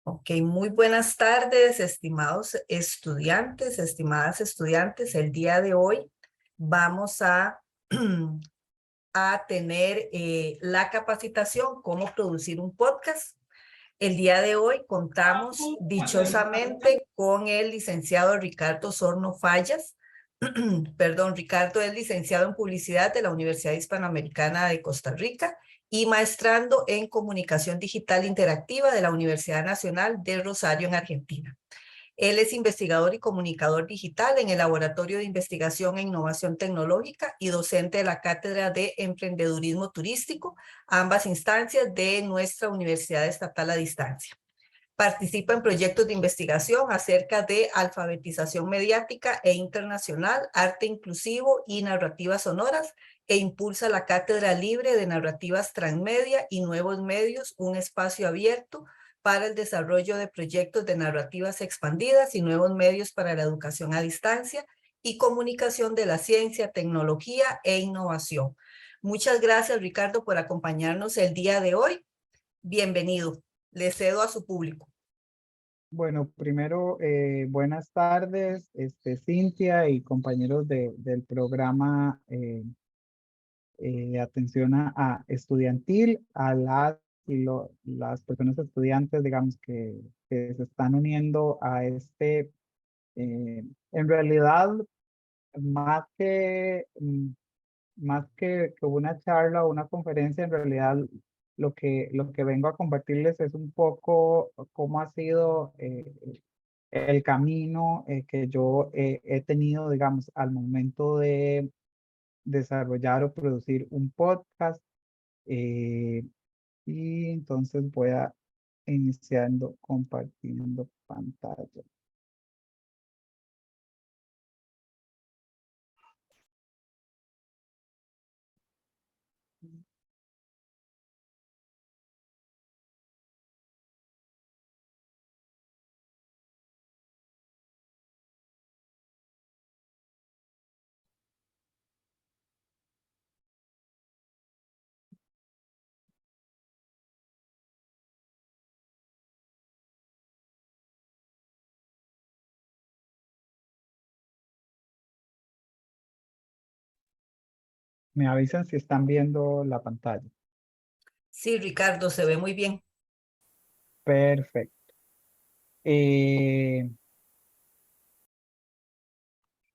Ok, muy buenas tardes, estimados estudiantes, estimadas estudiantes. El día de hoy vamos a tener la capacitación cómo producir un podcast. El día de hoy contamos dichosamente con el licenciado Ricardo Sorno Fallas. Perdón, Ricardo es licenciado en publicidad de la Universidad Hispanoamericana de Costa Rica y maestrando en comunicación digital interactiva de la Universidad Nacional de Rosario en Argentina. Él es investigador y comunicador digital en el Laboratorio de Investigación e Innovación Tecnológica y docente de la Cátedra de Emprendedurismo Turístico, ambas instancias de nuestra Universidad Estatal a Distancia. Participa en proyectos de investigación acerca de alfabetización mediática e internacional, arte inclusivo y narrativas sonoras, e impulsa la Cátedra Libre de Narrativas Transmedia y Nuevos Medios, un espacio abierto para el desarrollo de proyectos de narrativas expandidas y nuevos medios para la educación a distancia y comunicación de la ciencia, tecnología e innovación. Muchas gracias, Ricardo, por acompañarnos el día de hoy. Bienvenido. Le cedo a su público. Bueno, primero, buenas tardes, Cintia y compañeros del programa Atención a Estudiantil, a las personas estudiantes, digamos, que se están uniendo a en realidad, más que una charla o una conferencia, en realidad lo que vengo a compartirles es un poco cómo ha sido el camino que yo he tenido, digamos, al momento de desarrollar o producir un podcast. eh, y entonces voy a iniciando compartiendo pantalla. Me avisan si están viendo la pantalla. Sí, Ricardo, se ve muy bien. Perfecto. Eh,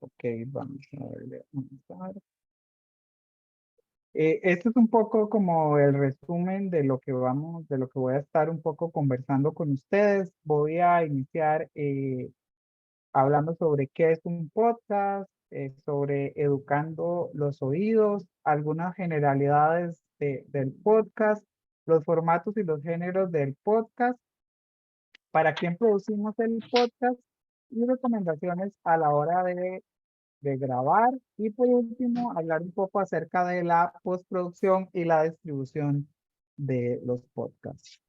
ok, vamos a darle avanzar. Este es un poco como el resumen de lo que voy a estar un poco conversando con ustedes. Voy a iniciar hablando sobre qué es un podcast, sobre educando los oídos, algunas generalidades del podcast, los formatos y los géneros del podcast, para quién producimos el podcast y recomendaciones a la hora de grabar. Y por último, hablar un poco acerca de la postproducción y la distribución de los podcasts.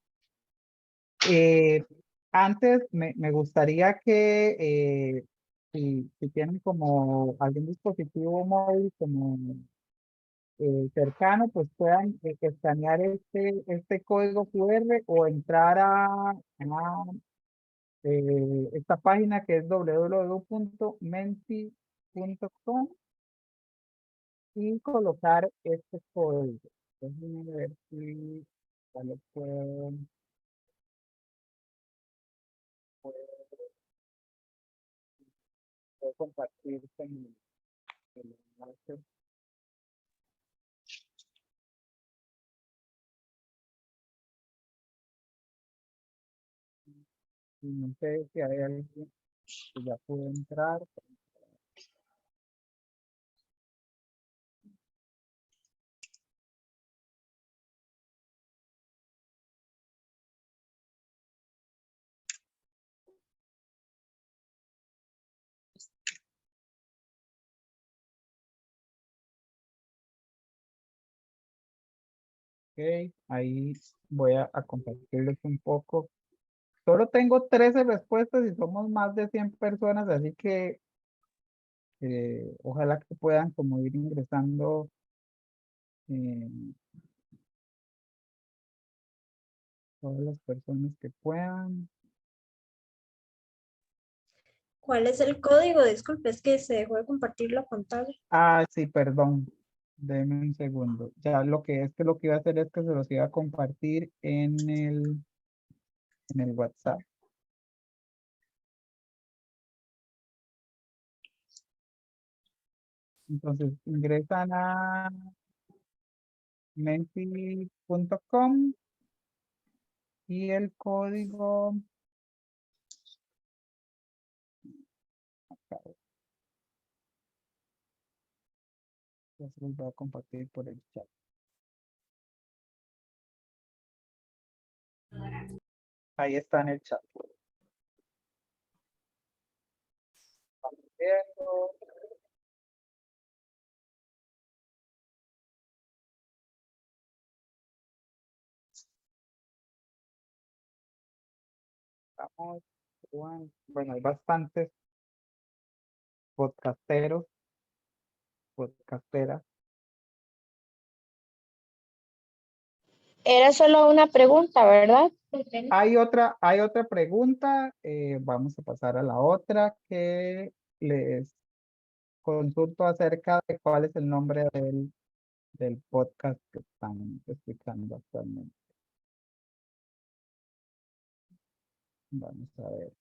Eh, Antes me gustaría que si tienen como algún dispositivo móvil como cercano, pues puedan escanear este código QR o entrar a esta página que es www.menti.com y colocar este código. Déjenme ver si ya lo puedo compartir con el enlace. Y no sé si hay alguien que ya pudo entrar. Ok, ahí voy a compartirles un poco. Solo tengo 13 respuestas y somos más de 100 personas, así que ojalá que puedan como ir ingresando eh, todas las personas que puedan. ¿Cuál es el código? Disculpe, es que se dejó de compartir la pantalla. Ah, sí, perdón. Deme un segundo. Ya lo que lo que iba a hacer es que se los iba a compartir en el WhatsApp. Entonces ingresan a menti.com y el código, ya se los voy a compartir por el chat. Ahí está en el chat. Vamos viendo. Estamos, bueno, hay bastantes podcasteros, podcasteras. Era solo una pregunta, ¿verdad? Hay otra pregunta, vamos a pasar a la otra que les consulto acerca de cuál es el nombre del podcast que están escuchando actualmente. Vamos a ver.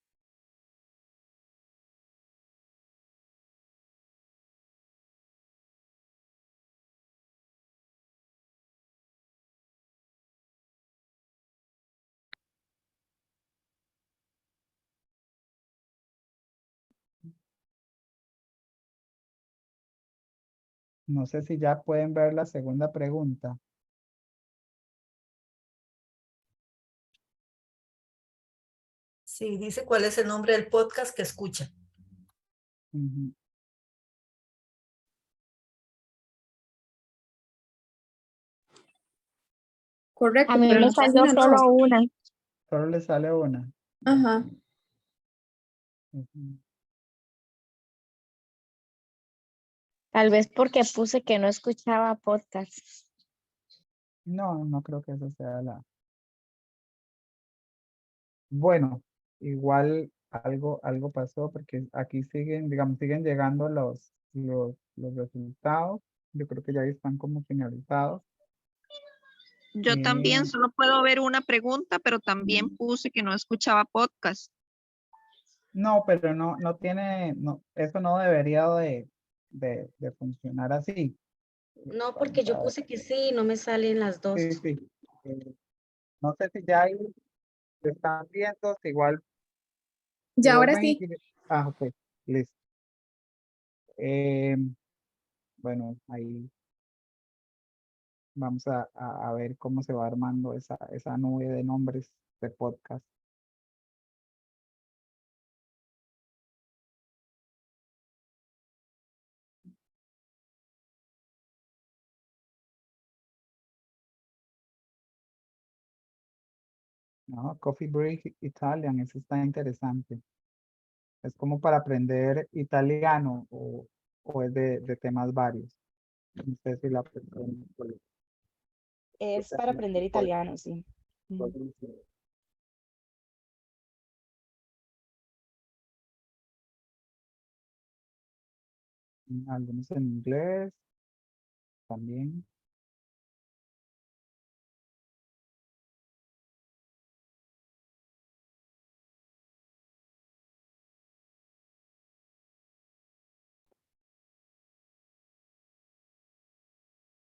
No sé si ya pueden ver la segunda pregunta. Sí, dice cuál es el nombre del podcast que escucha. Ujú. Correcto, A mí pero me en la salió página solo no. una. Solo le sale una. Ajá. Ujú. Tal vez porque puse que no escuchaba podcast. No, no creo que esa sea la. Bueno, igual algo pasó porque aquí siguen, digamos, siguen llegando los resultados. Yo creo que ya están como finalizados. Yo también Eh, solo puedo ver una pregunta, pero también puse que no escuchaba podcast. no, pero no tiene, no, eso no debería de funcionar así. No, porque Vamos yo a ver. puse que sí, no me salen las dos. Sí, sí. No sé si ya ahí lo están viendo, si igual si Ya ahora vuelven sí. ah, ok, listo. Bueno, ahí vamos a ver cómo se va armando esa nube de nombres de podcast. No, Coffee Break Italian, eso está interesante. Es como para aprender italiano o es de temas varios. No sé si la persona. Es para aprender italiano, sí. Algunos en inglés también.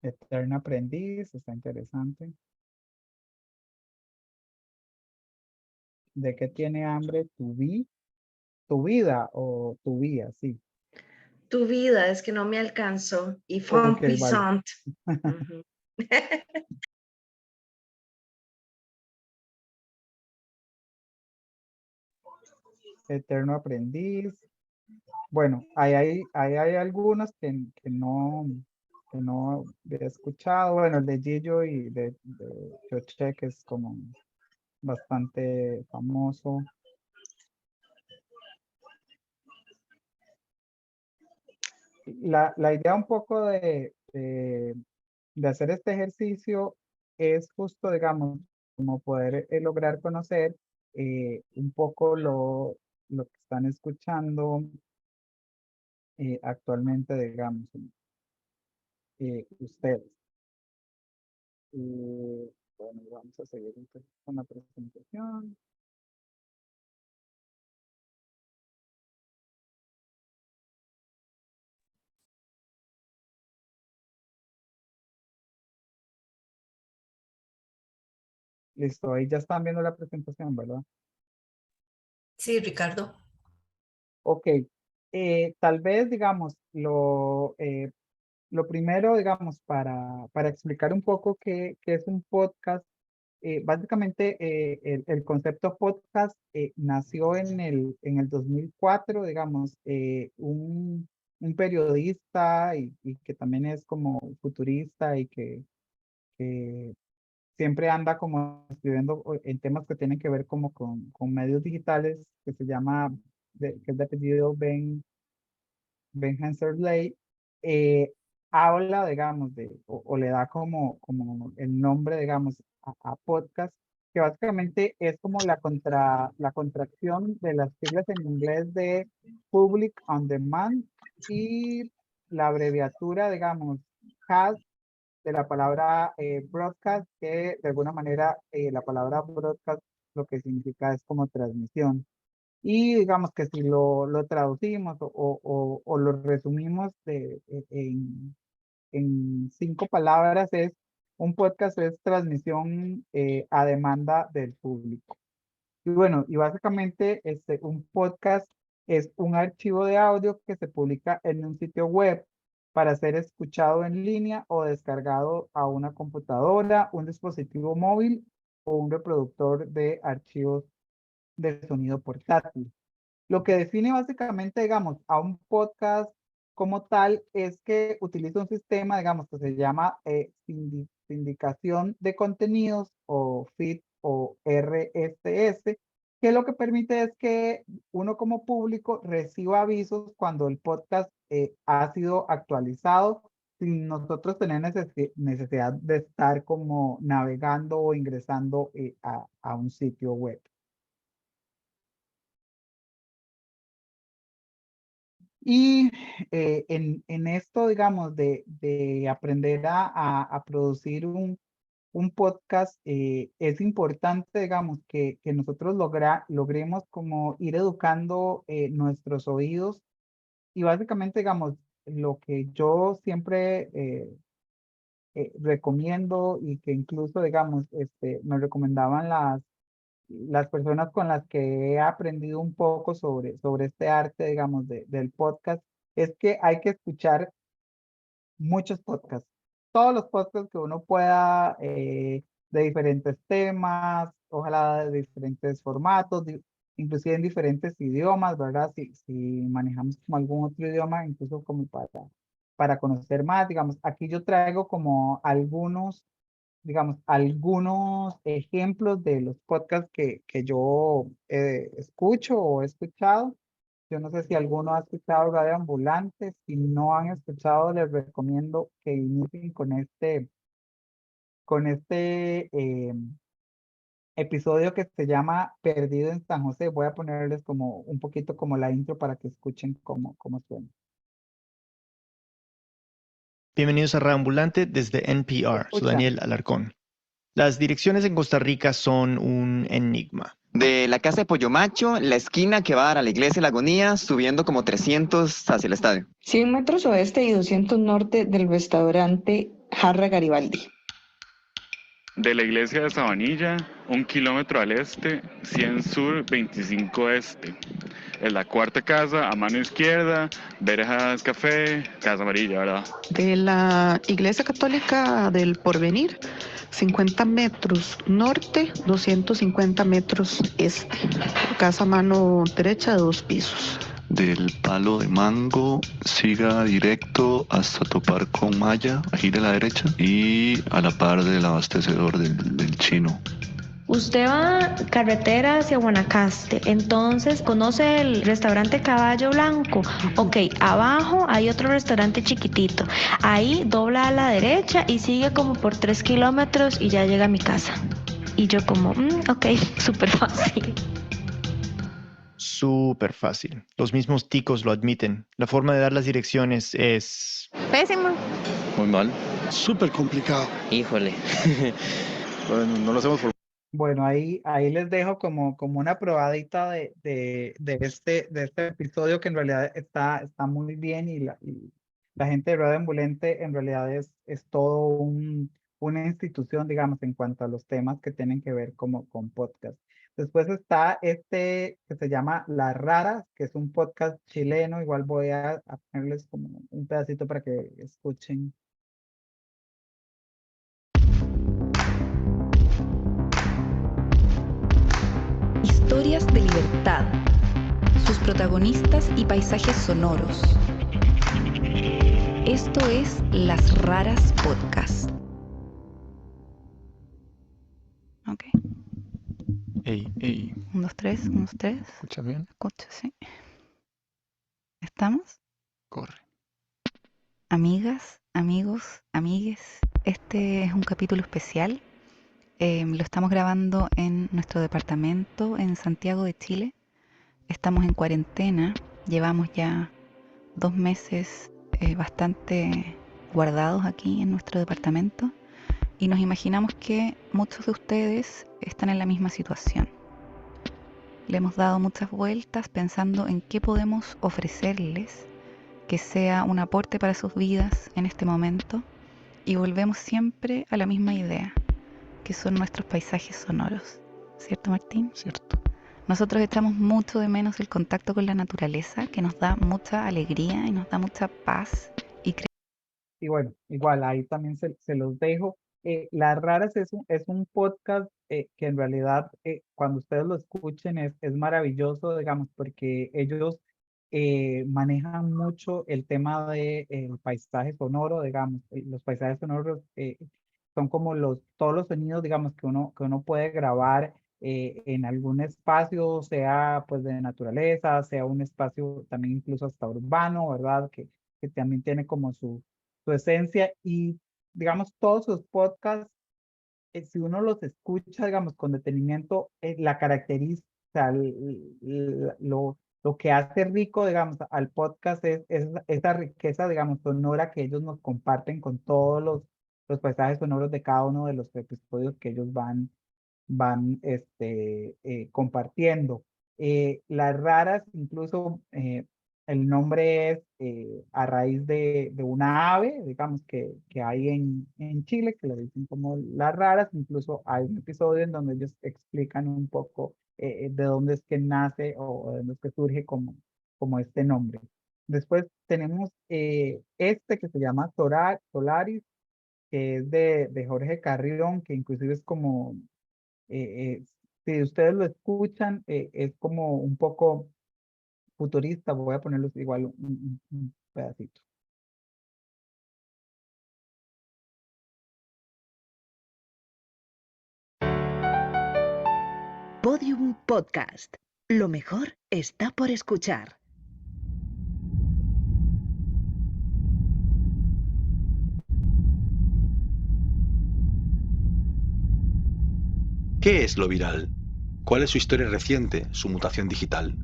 Eterno aprendiz, está interesante. ¿De qué tiene hambre tu vida o tu vida? Sí. Tu vida es que no me alcanzó. Y Ok, fun vale. pisant. Ujú. Eterno aprendiz. Bueno, ahí hay algunos que no he escuchado. Bueno, el de Gillo y de Choche, que es como bastante famoso. La idea un poco de hacer este ejercicio es justo, digamos, como poder lograr conocer un poco lo que están escuchando actualmente, digamos, ustedes. Bueno, vamos a seguir entonces con la presentación. Listo, ahí ya están viendo la presentación, ¿verdad? Sí, Ricardo. Ok, tal vez, digamos, lo primero, digamos, para explicar un poco qué es un podcast, básicamente el concepto podcast nació en el 2004, digamos, un periodista y que también es como futurista y que siempre anda como escribiendo en temas que tienen que ver como con medios digitales, que se llama, que es de apellido Ben Hanserley, habla, digamos, o le da como el nombre, digamos, a podcast, que básicamente es como la contracción de las siglas en inglés de Public on Demand y la abreviatura, digamos, cast de la palabra broadcast, que de alguna manera la palabra broadcast lo que significa es como transmisión. Y digamos que si lo traducimos o lo resumimos en 5 palabras, es un podcast es transmisión a demanda del público. Y bueno, y básicamente un podcast es un archivo de audio que se publica en un sitio web para ser escuchado en línea o descargado a una computadora, un dispositivo móvil o un reproductor de archivos de sonido portátil. Lo que define básicamente, digamos, a un podcast como tal es que utiliza un sistema, digamos, que se llama sindicación de contenidos o feed o RSS, que lo que permite es que uno como público reciba avisos cuando el podcast ha sido actualizado sin nosotros tener necesidad de estar como navegando o ingresando a un sitio web. Y en esto, digamos, de aprender a producir un podcast, es importante, digamos, que nosotros logremos como ir educando nuestros oídos y básicamente, digamos, lo que yo siempre recomiendo y que incluso, digamos, me recomendaban las personas con las que he aprendido un poco sobre este arte, digamos, del podcast, es que hay que escuchar muchos podcasts. Todos los podcasts que uno pueda, de diferentes temas, ojalá de diferentes formatos, inclusive en diferentes idiomas, ¿verdad? Si manejamos como algún otro idioma, incluso como para conocer más, digamos, aquí yo traigo como digamos, algunos ejemplos de los podcasts que yo escucho o he escuchado. Yo no sé si alguno ha escuchado Radio Ambulante. Si no han escuchado, les recomiendo que inicien con este episodio que se llama Perdido en San José. Voy a ponerles como un poquito como la intro para que escuchen cómo suena. Bienvenidos a Radio Ambulante desde NPR. Soy Escuchan. Daniel Alarcón. Las direcciones en Costa Rica son un enigma. De la casa de Pollo Macho, la esquina que va a dar a la iglesia de La Agonía, subiendo como 300 hacia el estadio. 100 metros oeste y 200 norte del restaurante Jarra Garibaldi. De la iglesia de Sabanilla, 1 kilómetro al este, 100 sur, 25 este. Es la cuarta casa, a mano izquierda, Verjas Café, Casa Amarilla, ¿verdad? De la Iglesia Católica del Porvenir, 50 metros norte, 250 metros este. Casa a mano derecha de 2 pisos. Del Palo de Mango, siga directo hasta topar con Maya, gire a la derecha y a la par del abastecedor del Chino. Usted va carretera hacia Guanacaste, entonces conoce el restaurante Caballo Blanco. Ok, abajo hay otro restaurante chiquitito. Ahí dobla a la derecha y sigue como por 3 kilómetros y ya llega a mi casa. Y yo como, ok, súper fácil. súper fácil. Los mismos ticos lo admiten. La forma de dar las direcciones es... Pésimo. Muy mal. Súper complicado. Híjole. Bueno, no lo hacemos por... Bueno, ahí les dejo como una probadita de este episodio que en realidad está muy bien y la gente de Radio Ambulante en realidad es todo una institución, digamos, en cuanto a los temas que tienen que ver como con podcast. Después está este que se llama Las Raras, que es un podcast chileno. Igual voy a ponerles como un pedacito para que escuchen. Historias de libertad, sus protagonistas y paisajes sonoros. Esto es Las Raras Podcast. Ok. Ey. 1, 2, 3, 1, 2, 3. ¿Escucha bien? Escucha, sí. ¿Estamos? Corre. Amigas, amigos, amigues, este es un capítulo especial. Lo estamos grabando en nuestro departamento en Santiago de Chile. Estamos en cuarentena, llevamos ya 2 meses bastante guardados aquí en nuestro departamento y nos imaginamos que muchos de ustedes están en la misma situación. Le hemos dado muchas vueltas pensando en qué podemos ofrecerles que sea un aporte para sus vidas en este momento y volvemos siempre a la misma idea, que son nuestros paisajes sonoros. ¿Cierto, Martín? Cierto. Nosotros echamos mucho de menos el contacto con la naturaleza, que nos da mucha alegría y nos da mucha paz. Y bueno, igual ahí también se los dejo. Las Raras es un podcast que en realidad cuando ustedes lo escuchen es maravilloso, digamos, porque ellos manejan mucho el tema del paisaje sonoro, digamos. Los paisajes sonoros son como todos los sonidos, digamos, que uno puede grabar en algún espacio, sea pues de naturaleza, sea un espacio también incluso hasta urbano, ¿verdad? Que también tiene como su esencia y, digamos, todos sus podcasts, si uno los escucha, digamos, con detenimiento, la característica, lo que hace rico, digamos, al podcast es esa riqueza, digamos, sonora que ellos nos comparten con todos los paisajes sonoros de cada uno de los episodios que ellos van compartiendo. Las Raras, incluso el nombre es a raíz de una ave, digamos, que hay en Chile, que le dicen como Las Raras. Incluso hay un episodio en donde ellos explican un poco de dónde es que nace o de dónde es que surge como este nombre. Después tenemos este que se llama Solaris, que es de Jorge Carrión, que inclusive es como, si ustedes lo escuchan, es como un poco futurista. Voy a ponerlos igual un pedacito. Podium Podcast. Lo mejor está por escuchar. ¿Qué es lo viral? ¿Cuál es su historia reciente, su mutación digital?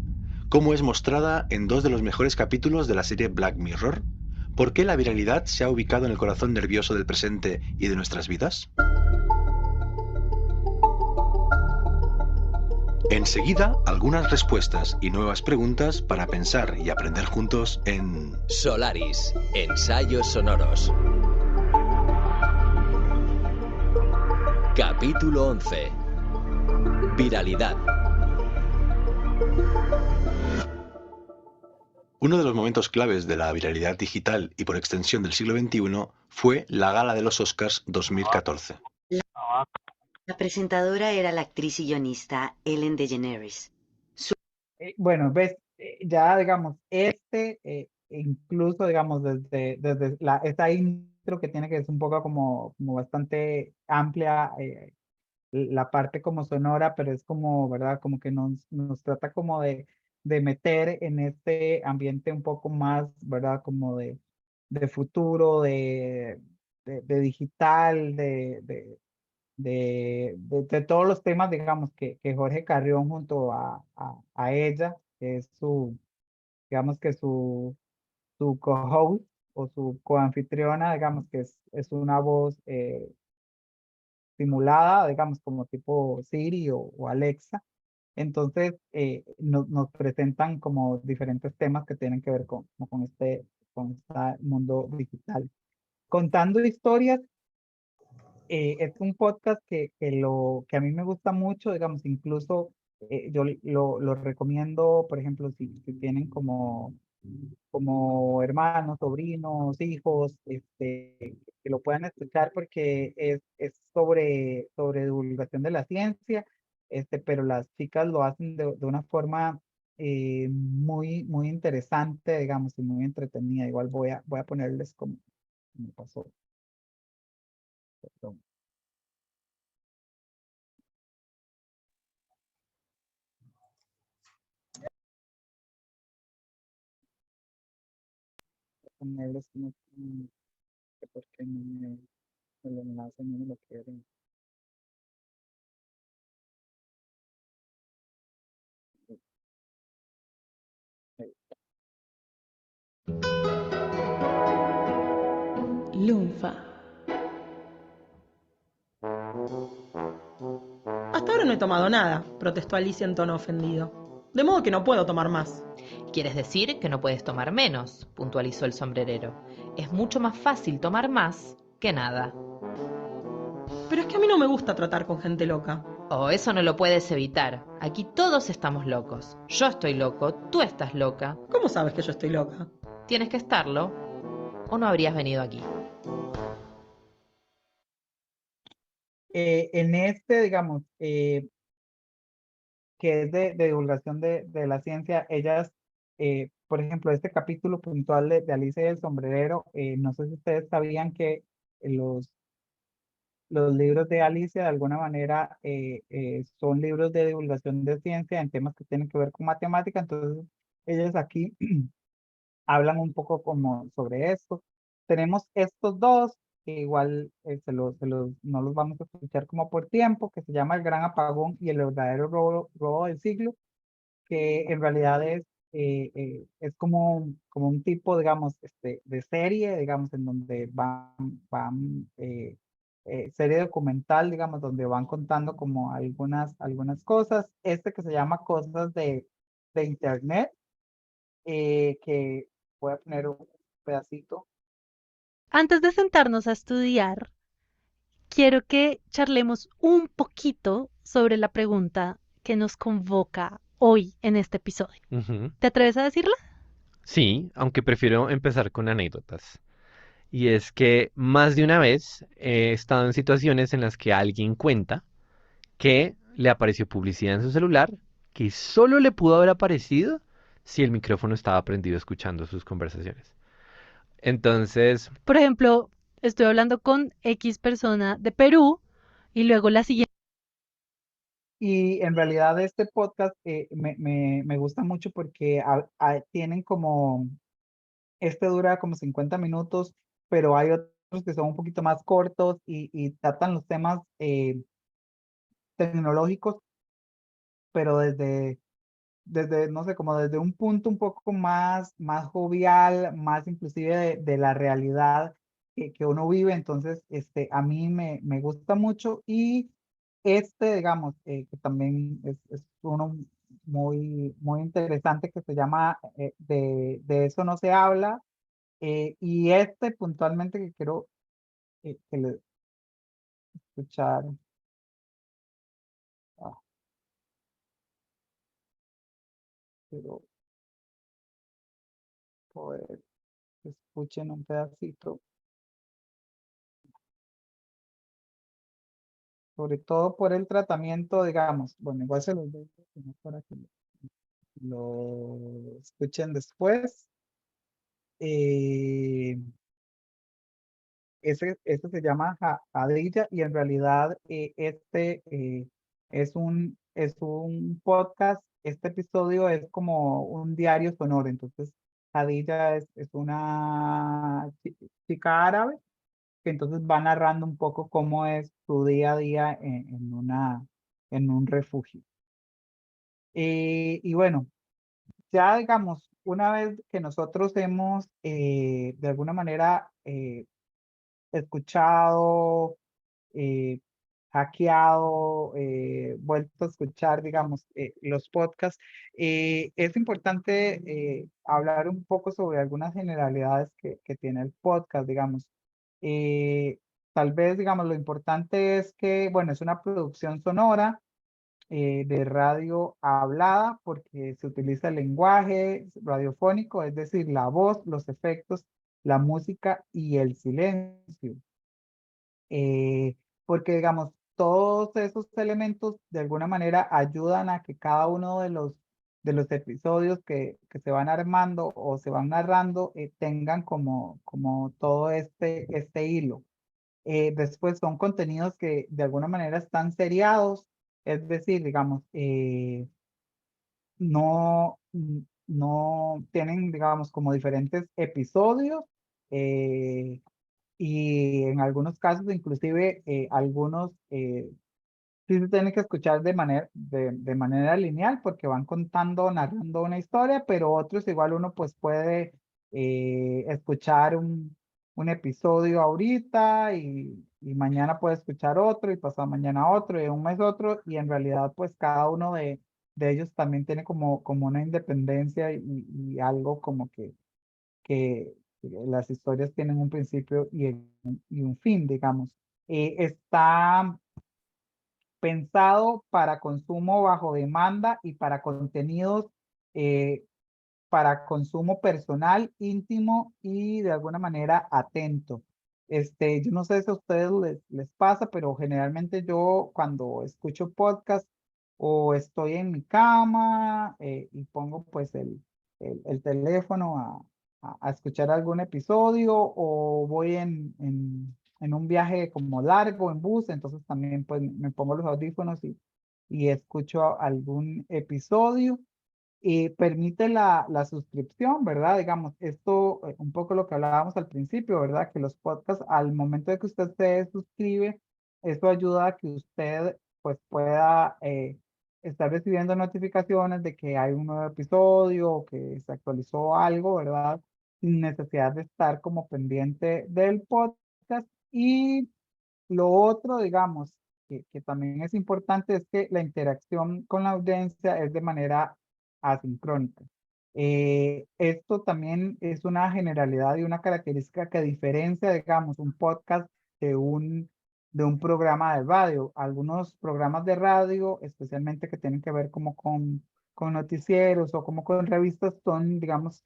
¿Cómo es mostrada en 2 de los mejores capítulos de la serie Black Mirror? ¿Por qué la viralidad se ha ubicado en el corazón nervioso del presente y de nuestras vidas? Enseguida, algunas respuestas y nuevas preguntas para pensar y aprender juntos en Solaris, ensayos sonoros. Capítulo 11. Viralidad. Uno de los momentos claves de la viralidad digital y por extensión del siglo XXI fue la Gala de los Oscars 2014. La presentadora era la actriz y guionista Ellen DeGeneres. Bueno, ves, ya digamos, incluso digamos desde esta intro que tiene, que es un poco como bastante amplia, la parte como sonora, pero es como, ¿verdad? Como que nos trata como de meter en este ambiente un poco más, ¿verdad? Como de futuro, de digital, de todos los temas, digamos, que Jorge Carrión junto a ella que es su, digamos que su co-host o su coanfitriona, digamos que es una voz simulada, digamos como tipo Siri o Alexa. Entonces nos presentan como diferentes temas que tienen que ver con este mundo digital. Contando historias, es un podcast que a mí me gusta mucho, digamos, incluso yo lo recomiendo, por ejemplo, si tienen como hermanos, sobrinos, hijos, que lo puedan escuchar porque es sobre divulgación de la ciencia, pero las chicas lo hacen de una forma muy interesante, digamos, y muy entretenida. Igual voy a ponerles como me pasó. Perdón. Ponerles como que porque no el enlace no me lo quieren. Lunfa. Hasta ahora no he tomado nada, protestó Alicia en tono ofendido. De modo que no puedo tomar más. Quieres decir que no puedes tomar menos, puntualizó el sombrerero. Es mucho más fácil tomar más que nada. Pero es que a mí no me gusta tratar con gente loca. Oh, eso no lo puedes evitar. Aquí todos estamos locos. Yo estoy loco, tú estás loca. ¿Cómo sabes que yo estoy loca? Tienes que estarlo, o no habrías venido aquí. En digamos, que es de divulgación de la ciencia, ellas, por ejemplo, este capítulo puntual de Alicia y el sombrerero, no sé si ustedes sabían que los libros de Alicia de alguna manera son libros de divulgación de ciencia en temas que tienen que ver con matemática, entonces ellas aquí hablan un poco como sobre esto. Tenemos estos dos, que igual no los vamos a escuchar como por tiempo, que se llama El Gran Apagón y El Verdadero Robo del Siglo, que en realidad es como un tipo, digamos, de serie, digamos, en donde serie documental, digamos, donde van contando como algunas cosas. Este que se llama Cosas de Internet, que voy a poner un pedacito. Antes de sentarnos a estudiar, quiero que charlemos un poquito sobre la pregunta que nos convoca hoy en este episodio. Ujú. ¿Te atreves a decirla? Sí, aunque prefiero empezar con anécdotas. Y es que más de una vez he estado en situaciones en las que alguien cuenta que le apareció publicidad en su celular que solo le pudo haber aparecido si el micrófono estaba prendido escuchando sus conversaciones. Entonces, Por ejemplo, estoy hablando con X persona de Perú y luego la siguiente. Y en realidad este podcast me gusta mucho porque tienen como, dura como 50 minutos, pero hay otros que son un poquito más cortos y tratan los temas tecnológicos, pero no sé, como desde un punto un poco más jovial, más inclusive de la realidad que uno vive. Entonces, a mí me gusta mucho y digamos, que también es uno muy interesante que se llama De eso no se habla. Y puntualmente que quiero que le escuchar. ah, Quiero poder que escuchen un pedacito. Sobre todo por el tratamiento, digamos, bueno, igual se los doy sino para que lo escuchen después. Ese se llama Jadilla y en realidad es un podcast. Este episodio es como un diario sonoro. Entonces, Jadilla es una chica árabe que entonces va narrando un poco cómo es su día a día en un refugio. Y bueno, ya digamos, una vez que nosotros hemos de alguna manera escuchado, eh, hackeado, vuelto a escuchar, digamos, los podcasts, es importante hablar un poco sobre algunas generalidades que tiene el podcast, digamos. Eh, Tal vez, digamos, lo importante es que, bueno, es una producción sonora de radio hablada porque se utiliza el lenguaje radiofónico, es decir, la voz, los efectos, la música y el silencio. Porque digamos, todos esos elementos de alguna manera ayudan a que cada uno de los episodios que se van armando o se van narrando tengan como todo este hilo. Después son contenidos que de alguna manera están seriados, es decir, digamos, no, no tienen, digamos, como diferentes episodios, y en algunos casos inclusive algunos sí se tienen que escuchar de manera lineal porque van contando, narrando una historia, pero otros igual uno pues puede escuchar un episodio ahorita y mañana puede escuchar otro y pasado mañana otro y en un mes otro y en realidad pues cada uno de ellos también tiene como una independencia y algo como que las historias tienen un principio y un fin, digamos. Está pensado para consumo bajo demanda y para contenidos eh, para consumo personal, íntimo y de alguna manera atento. Yo no sé si a ustedes les pasa, pero generalmente yo cuando escucho podcast o estoy en mi cama y pongo pues el teléfono a escuchar algún episodio o voy en un viaje como largo en bus, entonces también pues me pongo los audífonos y escucho algún episodio y permite la suscripción, ¿verdad? Digamos, esto, un poco lo que hablábamos al principio, ¿verdad? Que los podcasts, al momento de que usted se suscribe, eso ayuda a que usted, pues, pueda estar recibiendo notificaciones de que hay un nuevo episodio o que se actualizó algo, ¿verdad? Sin necesidad de estar como pendiente del podcast. Y lo otro, digamos, que también es importante es que la interacción con la audiencia es de manera asincrónica. Esto también es una generalidad y una característica que diferencia, digamos, un podcast de un programa de radio. Algunos programas de radio, especialmente que tienen que ver como con noticieros o como con revistas, son, digamos,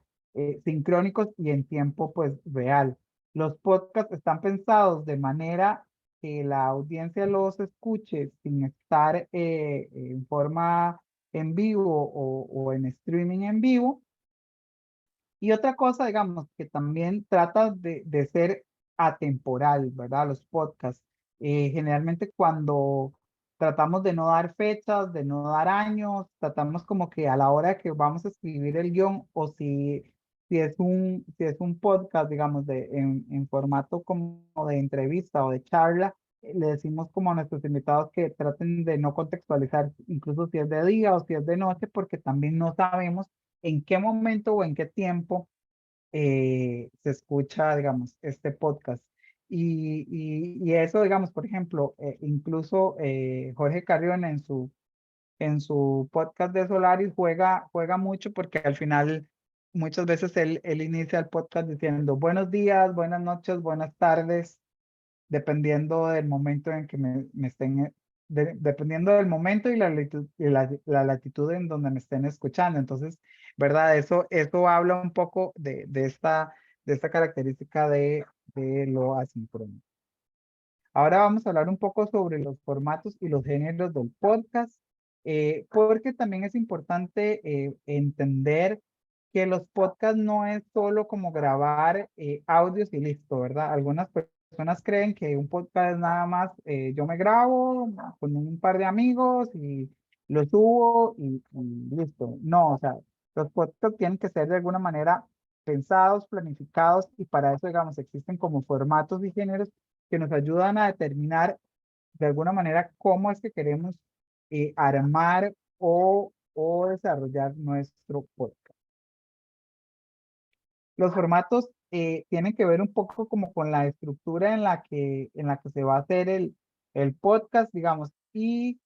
sincrónicos y en tiempo, pues, real. Los podcasts están pensados de manera que la audiencia los escuche sin estar en forma en vivo o en streaming en vivo. Y otra cosa, digamos, que también trata de ser atemporal, ¿verdad? Los podcasts. Generalmente cuando tratamos de no dar fechas, de no dar años, tratamos como que a la hora que vamos a escribir el guión o si es un podcast, digamos, en formato como de entrevista o de charla, le decimos como a nuestros invitados que traten de no contextualizar, incluso si es de día o si es de noche, porque también no sabemos en qué momento o en qué tiempo se escucha, digamos, este podcast. Y eso, digamos, por ejemplo, incluso Jorge Carrión en su podcast de Solaris juega mucho porque al final muchas veces él inicia el podcast diciendo buenos días, buenas noches, buenas tardes, dependiendo del momento en que me estén, dependiendo del momento y la latitud en donde me estén escuchando. Entonces, ¿verdad? Eso habla un poco de esta característica de lo asincrónico. Ahora vamos a hablar un poco sobre los formatos y los géneros del podcast, porque también es importante entender que los podcasts no es solo como grabar audios y listo, ¿verdad? Algunas personas creen que un podcast es nada más, yo me grabo con un par de amigos y lo subo y listo. No, o sea, los podcasts tienen que ser de alguna manera pensados, planificados y para eso, digamos, existen como formatos y géneros que nos ayudan a determinar de alguna manera cómo es que queremos armar o o desarrollar nuestro podcast. Los formatos tienen que ver un poco como con la estructura en la que se va a hacer el podcast, digamos, y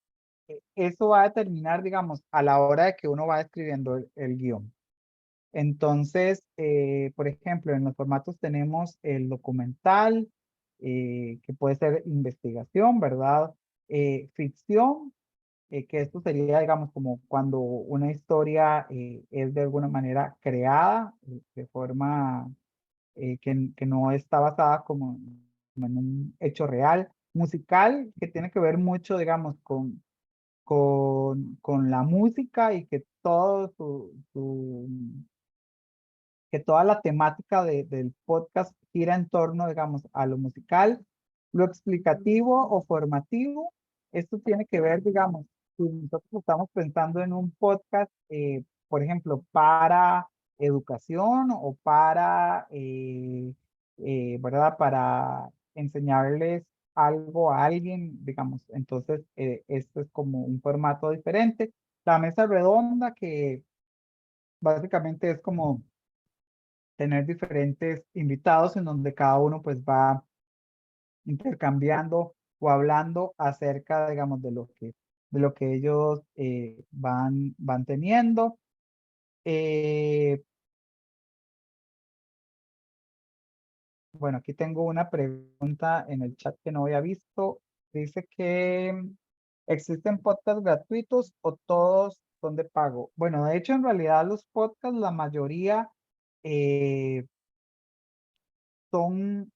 eso va a determinar, digamos, a la hora de que uno va escribiendo el guión. Entonces, por ejemplo, en los formatos tenemos el documental, que puede ser investigación, ¿verdad? Ficción, que esto sería, digamos, como cuando una historia es de alguna manera creada de forma que no está basada como en un hecho real. Musical, que tiene que ver mucho, digamos, con la música y que que toda la temática del podcast gira en torno, digamos, a lo musical, lo explicativo o formativo. Esto tiene que ver, digamos, si nosotros estamos pensando en un podcast, por ejemplo, para educación o para, ¿verdad? Para enseñarles algo a alguien, digamos. Entonces, esto es como un formato diferente. La mesa redonda, que básicamente es como tener diferentes invitados en donde cada uno pues va intercambiando o hablando acerca, digamos, de lo que ellos van teniendo. Bueno, aquí tengo una pregunta en el chat que no había visto. Dice que ¿existen podcasts gratuitos o todos son de pago? Bueno, de hecho, en realidad los podcasts, la mayoría son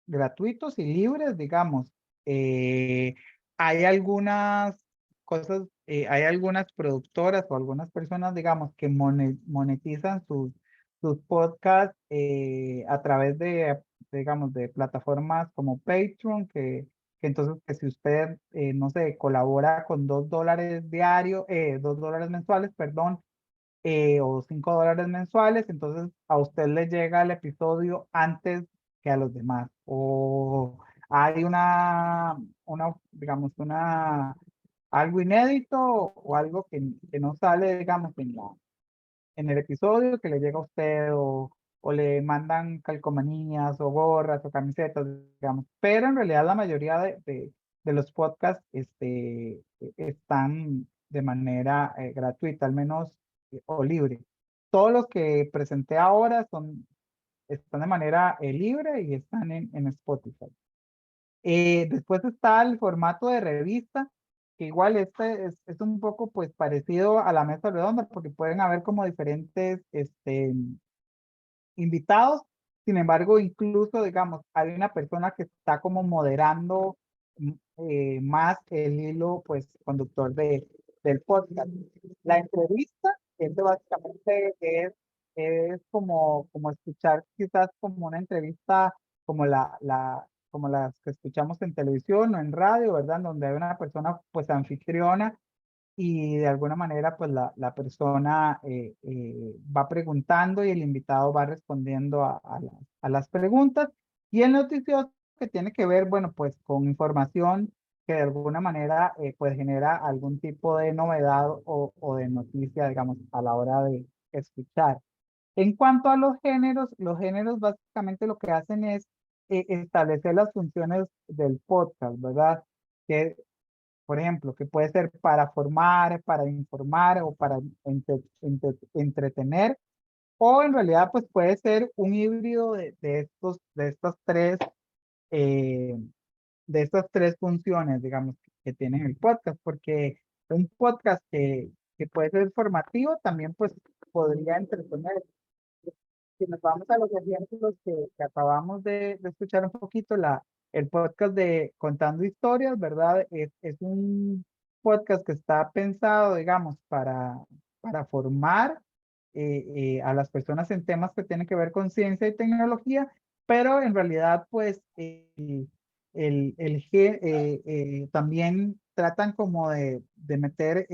gratuitos y libres, digamos. Eh, Hay algunas cosas, hay algunas productoras o algunas personas, digamos, que monetizan sus podcasts a través digamos, de plataformas como Patreon, que entonces, que si usted, no sé, colabora con $2 diarios, $2 mensuales, perdón, o $5 mensuales, entonces a usted le llega el episodio antes que a los demás. O hay digamos, algo inédito o algo que no sale, digamos, en el episodio que le llega a usted o le mandan calcomanías o gorras o camisetas, digamos. Pero en realidad la mayoría de los podcasts están de manera gratuita, al menos o libre. Todos los que presenté ahora están de manera libre y están en Spotify. Después está el formato de revista, que igual este es un poco pues parecido a la mesa redonda, porque pueden haber como diferentes invitados. Sin embargo, incluso, digamos, hay una persona que está como moderando más el hilo, pues, conductor del podcast. La entrevista, básicamente es como escuchar quizás como una entrevista como como las que escuchamos en televisión o en radio, ¿verdad? Donde hay una persona, pues, anfitriona y de alguna manera pues la persona va preguntando y el invitado va respondiendo a las preguntas. Y el noticioso, que tiene que ver, bueno, pues con información que de alguna manera pues genera algún tipo de novedad o de noticia, digamos, a la hora de escuchar. En cuanto a los géneros básicamente lo que hacen es establecer las funciones del podcast, ¿verdad? Que por ejemplo, que puede ser para formar, para informar o para entretener, o en realidad pues puede ser un híbrido eh, de estas tres funciones, digamos, que tienen el podcast, porque un podcast que puede ser formativo también pues podría entretener. Si nos vamos a los ejemplos que acabamos de escuchar un poquito, el podcast de Contando Historias, ¿verdad? Es un podcast que está pensado, digamos, para formar a las personas en temas que tienen que ver con ciencia y tecnología, pero en realidad, pues, también tratan como de meter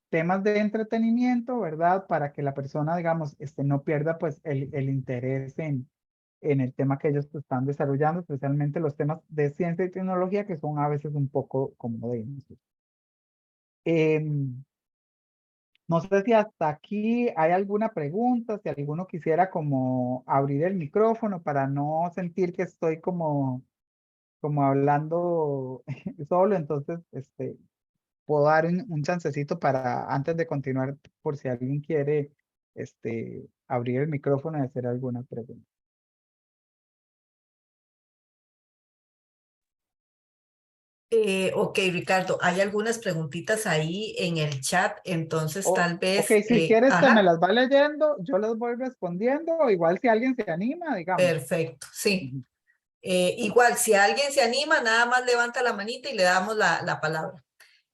temas de entretenimiento, ¿verdad? Para que la persona, digamos, no pierda pues el interés en el tema que ellos están desarrollando, especialmente los temas de ciencia y tecnología, que son a veces un poco como densos. No sé si hasta aquí hay alguna pregunta, si alguno quisiera como abrir el micrófono para no sentir que estoy como hablando solo, entonces puedo dar un chancecito para antes de continuar por si alguien quiere abrir el micrófono y hacer alguna pregunta. Ok, Ricardo, hay algunas preguntitas ahí en el chat, entonces tal Ok, vez, si quieres que me ajá, las va leyendo, yo las voy respondiendo, o igual si alguien se anima, digamos. perfecto, sí. Ujú. Igual, si alguien se anima, nada más levanta la manita y le damos la palabra.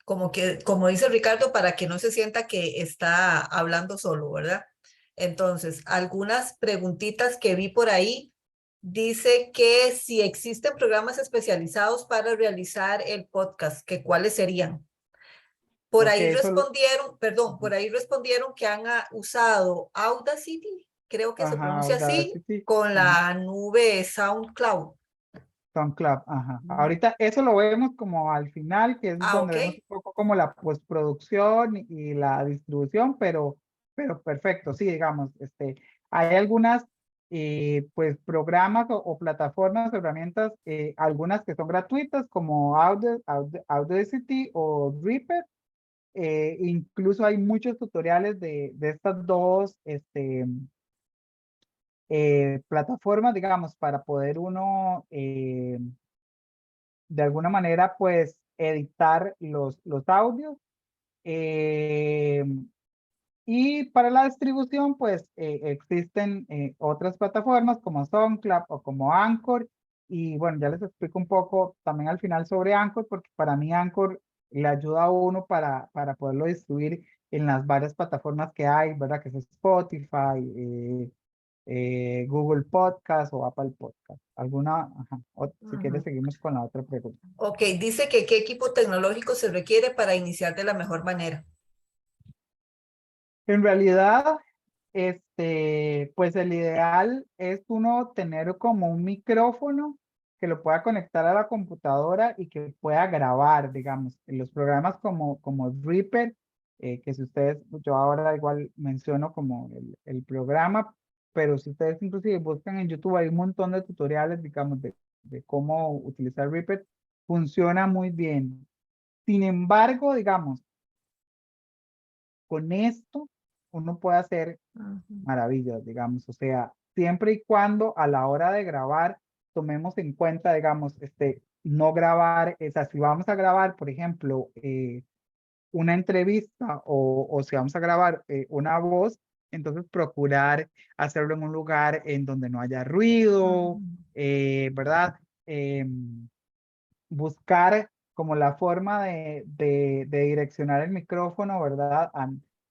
Como dice Ricardo, para que no se sienta que está hablando solo, ¿verdad? Entonces, algunas preguntitas que vi por ahí. Dice que si existen programas especializados para realizar el podcast, que cuáles serían. Por Ok, ahí eso lo, respondieron, perdón, por ahí respondieron que han usado Audacity, creo que se ajá, pronuncia así, Audacity, con ajá, la nube SoundCloud. SoundCloud, ajá. Ahorita eso lo vemos como al final, que es Ah, donde ok. vemos un poco como la postproducción y la distribución, pero perfecto, sí, digamos, hay algunas pues programas o plataformas, herramientas, algunas que son gratuitas como Audacity o Reaper. Incluso hay muchos tutoriales de estas dos plataformas, digamos, para poder uno de alguna manera pues editar los audios. eh, y para la distribución pues existen otras plataformas como SoundCloud o como Anchor. Y bueno, ya les explico un poco también al final sobre Anchor, porque para mí Anchor le ayuda a uno para poderlo distribuir en las varias plataformas que hay, ¿verdad? Que es Spotify, Google Podcast o Apple Podcast. ¿Alguna? Ajá. Si quieres, Ujú. seguimos con la otra pregunta. Ok, dice que qué equipo tecnológico se requiere para iniciar de la mejor manera. En realidad, pues el ideal es uno tener como un micrófono que lo pueda conectar a la computadora y que pueda grabar, digamos, en los programas como Reaper, que si ustedes, yo ahora igual menciono como el programa, pero si ustedes inclusive buscan en YouTube, hay un montón de tutoriales, digamos, de cómo utilizar Reaper, funciona muy bien. Sin embargo, digamos, con esto uno puede hacer maravillas, digamos, o sea, siempre y cuando a la hora de grabar tomemos en cuenta, digamos, no grabar, o sea, si vamos a grabar, por ejemplo, una entrevista o si vamos a grabar una voz, entonces procurar hacerlo en un lugar en donde no haya ruido, ¿verdad? Buscar como la forma de direccionar el micrófono, ¿verdad?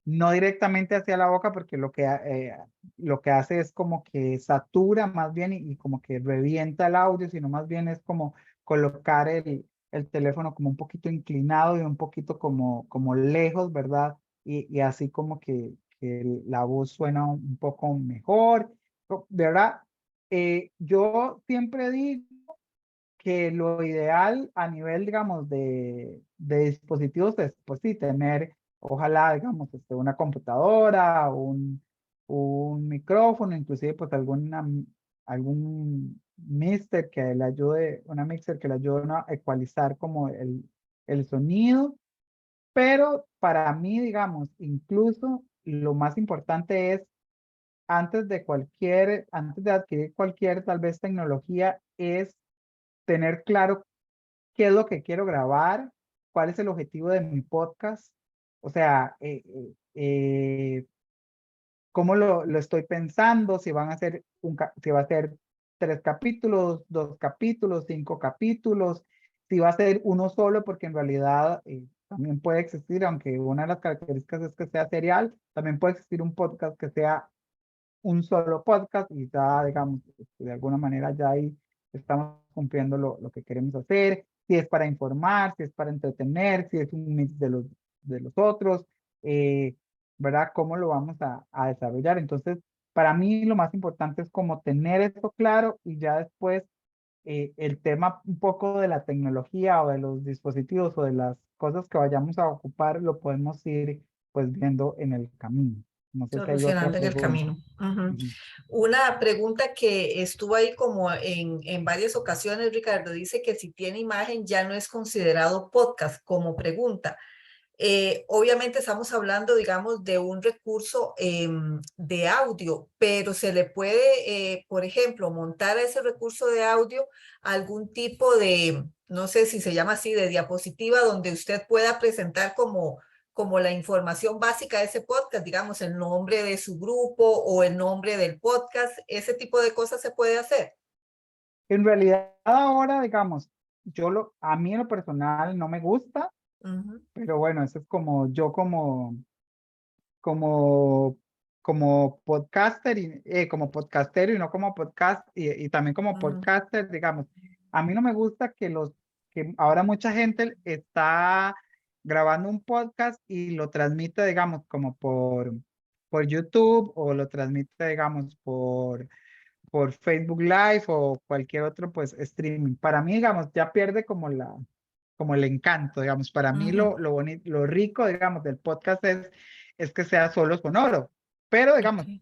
No directamente hacia la boca, porque lo que hace es como que satura más bien y como que revienta el audio, sino más bien es como colocar el teléfono como un poquito inclinado y un poquito como lejos, ¿verdad? Y así como que la voz suena un poco mejor, ¿verdad? Yo siempre digo que lo ideal a nivel, digamos, de dispositivos es, pues sí, tener, ojalá, digamos, una computadora, un micrófono, inclusive, pues algún mixer que le ayude, una mixer que le ayude a ecualizar como el sonido. Pero para mí, digamos, incluso lo más importante es, antes de adquirir cualquier tal vez tecnología, es tener claro qué es lo que quiero grabar, cuál es el objetivo de mi podcast, o sea, cómo lo estoy pensando, si van a ser si va a ser 3 capítulos, 2 capítulos, 5 capítulos, si va a ser uno solo, porque en realidad también puede existir, aunque una de las características es que sea serial, también puede existir un podcast que sea un solo podcast y ya, digamos, de alguna manera ya ahí estamos cumpliendo lo que queremos hacer, si es para informar, si es para entretener, si es un mix de los otros, eh, ¿verdad? ¿Cómo lo vamos a desarrollar? Entonces, para mí lo más importante es como tener esto claro y ya después el tema un poco de la tecnología o de los dispositivos o de las cosas que vayamos a ocupar, lo podemos ir pues viendo en el camino. No sé si hay otra Solucionando en el pregunta. camino. Ujú. Ujú. Una pregunta que estuvo ahí como en varias ocasiones, Ricardo, dice que si tiene imagen ya no es considerado podcast como pregunta. Obviamente estamos hablando, digamos, de un recurso de audio, pero se le puede, por ejemplo, montar a ese recurso de audio algún tipo de, no sé si se llama así, de diapositiva donde usted pueda presentar como la información básica de ese podcast, digamos, el nombre de su grupo o el nombre del podcast, ese tipo de cosas se puede hacer. En realidad ahora, digamos, a mí en lo personal no me gusta, Ujú, pero bueno, eso es como yo como, como podcaster como podcastero y no como podcast y también como ujú, podcaster, digamos. A mí no me gusta que ahora mucha gente está grabando un podcast y lo transmite, digamos, como por YouTube o lo transmite, digamos, por Facebook Live o cualquier otro, pues, streaming. Para mí, digamos, ya pierde como el encanto, digamos. Para mí ujú. lo rico, digamos, del podcast es que sea solo sonoro. Pero, digamos, Ok.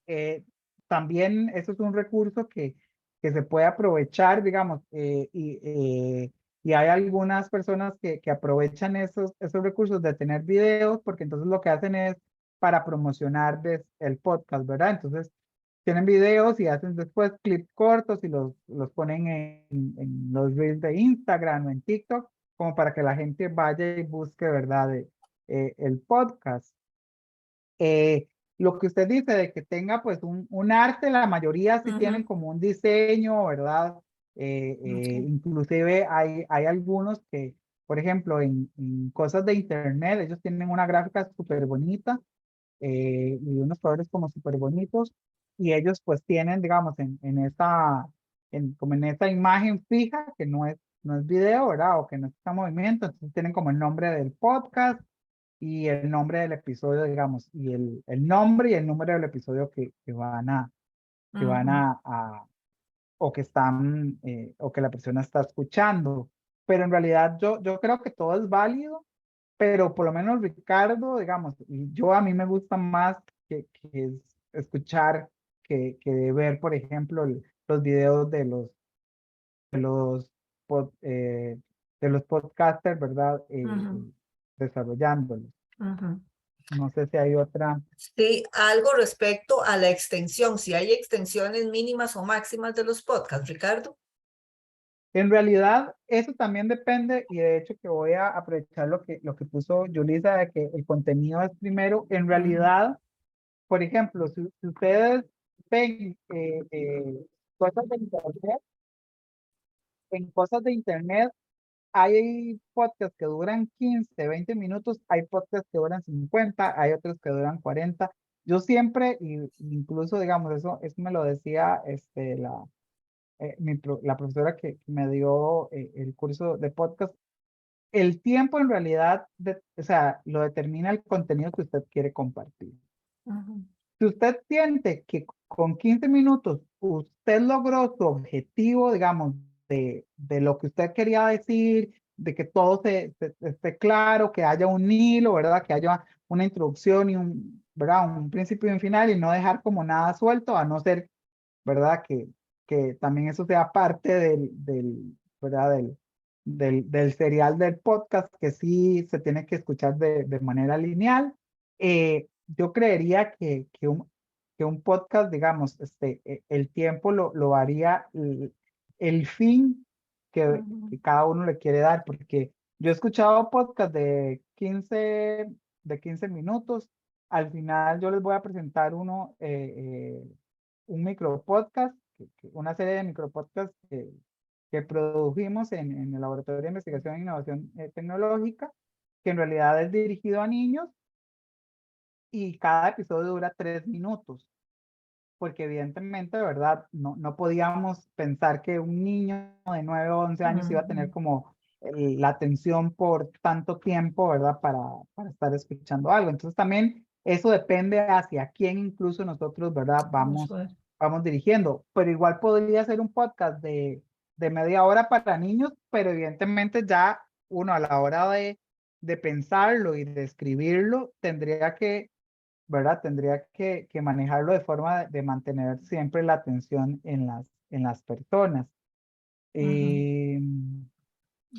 eh, también eso es un recurso que se puede aprovechar, digamos, y hay algunas personas que aprovechan esos recursos de tener videos, porque entonces lo que hacen es para promocionar el podcast, ¿verdad? Entonces tienen videos y hacen después clips cortos y los ponen en los reels de Instagram o en TikTok, como para que la gente vaya y busque, ¿verdad? El podcast. Lo que usted dice de que tenga pues un arte, la mayoría sí tienen Ujú, como un diseño, ¿verdad? ok. Inclusive hay algunos que, por ejemplo, en cosas de internet, ellos tienen una gráfica súper bonita y unos colores como súper bonitos y ellos pues tienen, digamos, como en esta imagen fija que no es video, ¿verdad? O que no está en movimiento, entonces tienen como el nombre del podcast y el nombre del episodio, digamos, y el nombre y el número del episodio que van Ujú, o que están, o que la persona está escuchando. Pero en realidad yo creo que todo es válido, pero por lo menos Ricardo, digamos, y yo a mí me gusta más que escuchar que ver, por ejemplo, los videos de los, pod- eh, de los podcasters, ¿verdad? ujú, Desarrollándolos. ujú. No sé si hay otra. Sí, algo respecto a la extensión, si hay extensiones mínimas o máximas de los podcasts, Ricardo. En realidad, eso también depende, y de hecho que voy a aprovechar lo que puso Yulisa, de que el contenido es primero. En Ujú, realidad, por ejemplo, si ustedes ven cosas de internet, en cosas de internet hay podcasts que duran 15, 20 minutos, hay podcasts que duran 50, hay otros que duran 40. Yo siempre, incluso digamos, eso me lo decía la profesora que me dio el curso de podcast. El tiempo en realidad, o sea, lo determina el contenido que usted quiere compartir. ujú, Si usted siente que con 15 minutos usted logró su objetivo, digamos, de lo que usted quería decir, de que todo esté claro, que haya un hilo, ¿verdad? Que haya una introducción y ¿verdad? Un principio y un final y no dejar como nada suelto, a no ser, ¿verdad? Que también eso sea parte ¿verdad? Del serial del podcast, que sí se tiene que escuchar de manera lineal. Yo creería que un podcast, digamos, el tiempo lo varía el fin ujú. que cada uno le quiere dar, porque yo he escuchado podcast de 15 minutos. Al final yo les voy a presentar un micropodcast, una serie de micropodcasts que produjimos en el Laboratorio de Investigación e Innovación Tecnológica, que en realidad es dirigido a niños y cada episodio dura 3 minutos, porque evidentemente, de verdad, no podíamos pensar que un niño de 9 o 11 años iba a tener Ujú, como la atención por tanto tiempo, ¿verdad? Para estar escuchando algo. Entonces también eso depende hacia quién incluso nosotros, ¿verdad? vamos Vamos, a ver. vamos dirigiendo, pero igual podría ser un podcast de media hora para niños, pero evidentemente ya uno a la hora de de pensarlo y de escribirlo, tendría que, ¿verdad? Tendría que manejarlo de forma de mantener siempre la atención en las personas.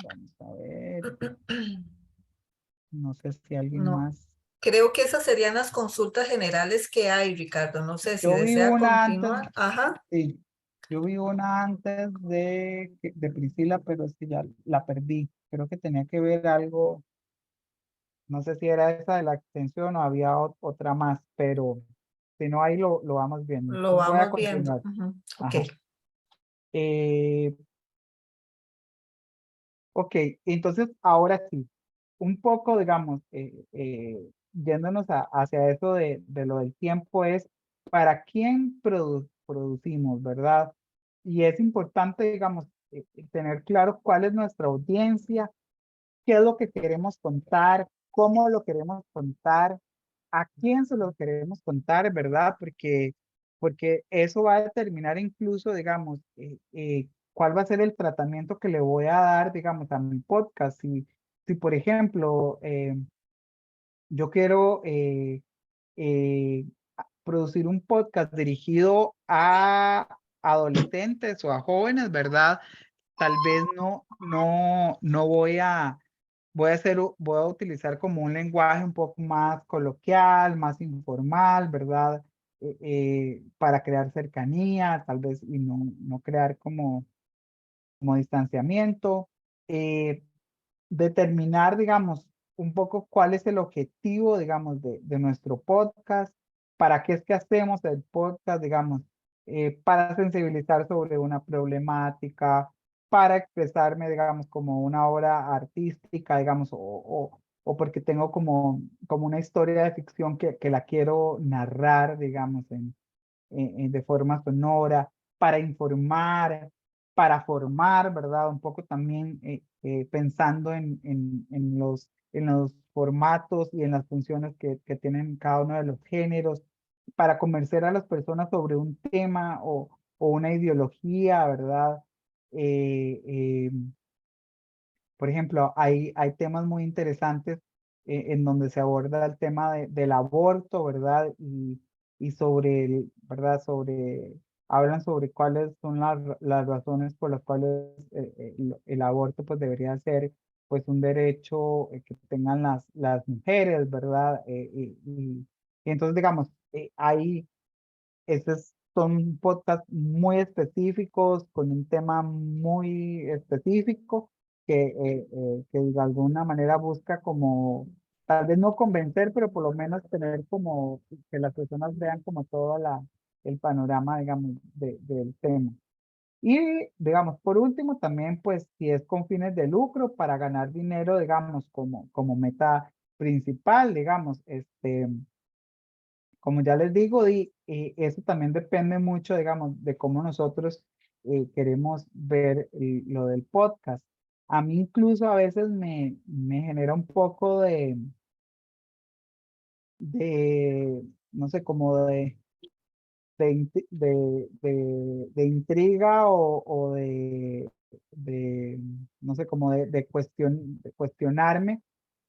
Vamos a ver, no sé si alguien No, más. creo que esas serían las consultas generales que hay, Ricardo. No sé si Yo vi desea una antes, continuar. Ajá. sí, yo vi una antes de Priscila, pero es que ya la perdí. Creo que tenía que ver algo, no sé si era esa de la extensión o había otra más, pero si no, ahí lo vamos viendo. Lo Entonces voy a vamos viendo. continuar. Ujú. Ok. Ajá. Eh, ok, entonces ahora sí, un poco, digamos, yéndonos hacia eso de lo del tiempo es para quién producimos, ¿verdad? Y es importante, digamos, tener claro cuál es nuestra audiencia, qué es lo que queremos contar, cómo lo queremos contar, a quién se lo queremos contar, ¿verdad? Porque eso va a determinar incluso, digamos, cuál va a ser el tratamiento que le voy a dar, digamos, a mi podcast. Si por ejemplo, yo quiero eh, producir un podcast dirigido a adolescentes o a jóvenes, ¿verdad? Tal vez no voy a utilizar como un lenguaje un poco más coloquial, más informal, ¿verdad? Para crear cercanía, tal vez, y no crear como distanciamiento. Determinar, digamos, un poco cuál es el objetivo, digamos, de nuestro podcast, para qué es que hacemos el podcast, digamos, para sensibilizar sobre una problemática, para expresarme, digamos, como una obra artística, digamos, o porque tengo como una historia de ficción que la quiero narrar, digamos, de forma sonora, para informar, para formar, ¿verdad? Un poco también pensando en los formatos y en las funciones que tienen cada uno de los géneros, para convencer a las personas sobre un tema o una ideología, ¿verdad? Eh, eh, por ejemplo, hay temas muy interesantes en donde se aborda el tema del aborto, ¿verdad? Y sobre, ¿verdad? Hablan sobre cuáles son las razones por las cuales el aborto pues debería ser pues un derecho que tengan las mujeres, ¿verdad? Y entonces, digamos, son podcasts muy específicos, con un tema muy específico, que de alguna manera busca como, tal vez no convencer, pero por lo menos tener como, que las personas vean como todo el panorama, digamos, del tema. Y, digamos, por último, también, pues, si es con fines de lucro, para ganar dinero, digamos, como meta principal, digamos, como ya les digo, eso también depende mucho, digamos, de cómo nosotros queremos ver lo del podcast. A mí incluso a veces me genera un poco de no sé, como de intriga o no sé, como de cuestionarme,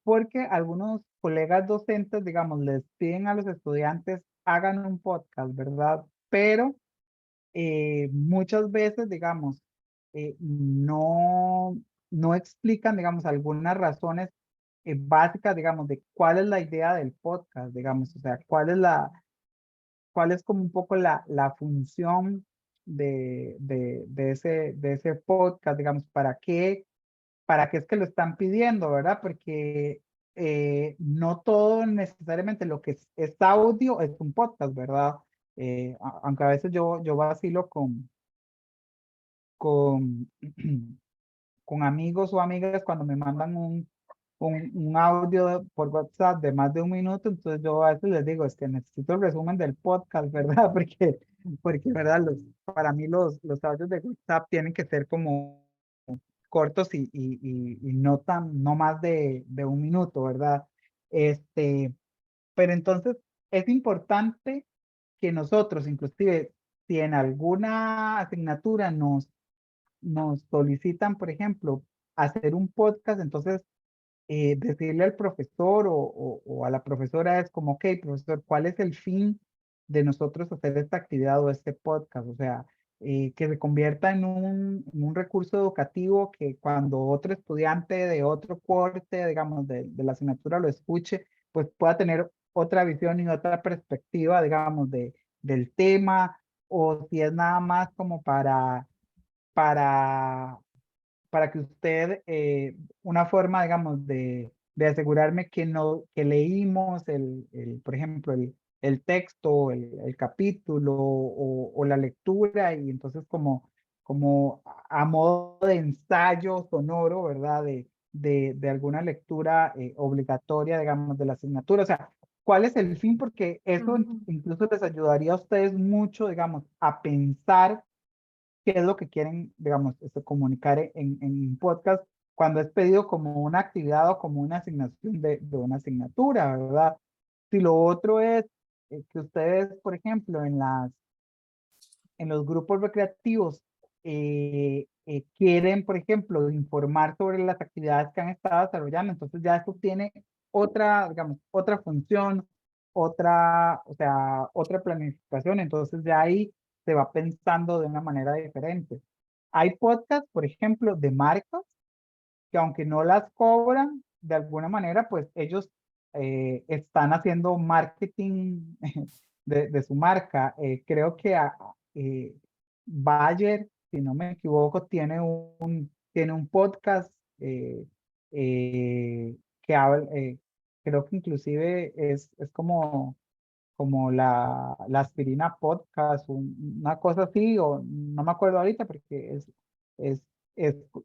porque algunos colegas docentes, digamos, les piden a los estudiantes hagan un podcast, ¿verdad? Pero muchas veces, digamos, no explican, digamos, algunas razones básicas, digamos, de cuál es la idea del podcast, digamos, o sea, cuál es como un poco la función de ese podcast, digamos, para qué es que lo están pidiendo, ¿verdad? Porque no todo necesariamente lo que es audio es un podcast, ¿verdad? Aunque a veces yo vacilo con, con amigos o amigas cuando me mandan un audio por WhatsApp de más de 1 minuto, entonces yo a veces les digo, es que necesito el resumen del podcast, ¿verdad? Porque ¿verdad? Para mí los audios de WhatsApp tienen que ser como cortos y no más de 1 minuto, ¿verdad? Este, pero entonces es importante que nosotros, inclusive, si en alguna asignatura nos solicitan, por ejemplo, hacer un podcast, entonces decirle al profesor o a la profesora es como, ok, profesor, ¿cuál es el fin de nosotros hacer esta actividad o este podcast? O sea, que se convierta en un recurso educativo que cuando otro estudiante de otro corte, digamos, de la asignatura lo escuche, pues pueda tener otra visión y otra perspectiva, digamos, del tema, o si es nada más como para para que usted, una forma, digamos, de asegurarme que no, que leímos por ejemplo, el texto, el capítulo o la lectura, y entonces como a modo de ensayo sonoro, ¿verdad? De alguna lectura obligatoria, digamos, de la asignatura. O sea, ¿cuál es el fin? Porque eso incluso les ayudaría a ustedes mucho, digamos, a pensar qué es lo que quieren, digamos, comunicar en un podcast cuando es pedido como una actividad o como una asignación de una asignatura, ¿verdad? Si lo otro es que ustedes, por ejemplo, en los grupos recreativos quieren, por ejemplo, informar sobre las actividades que han estado desarrollando, entonces ya eso tiene otra, digamos, otra función, otra, o sea, otra planificación, entonces ya ahí se va pensando de una manera diferente. Hay podcasts, por ejemplo, de marcas que aunque no las cobran, de alguna manera, pues ellos están haciendo marketing de su marca. Creo que Bayer, si no me equivoco, tiene un podcast que habla, creo que inclusive es como la aspirina podcast, una cosa así, o no me acuerdo ahorita porque es,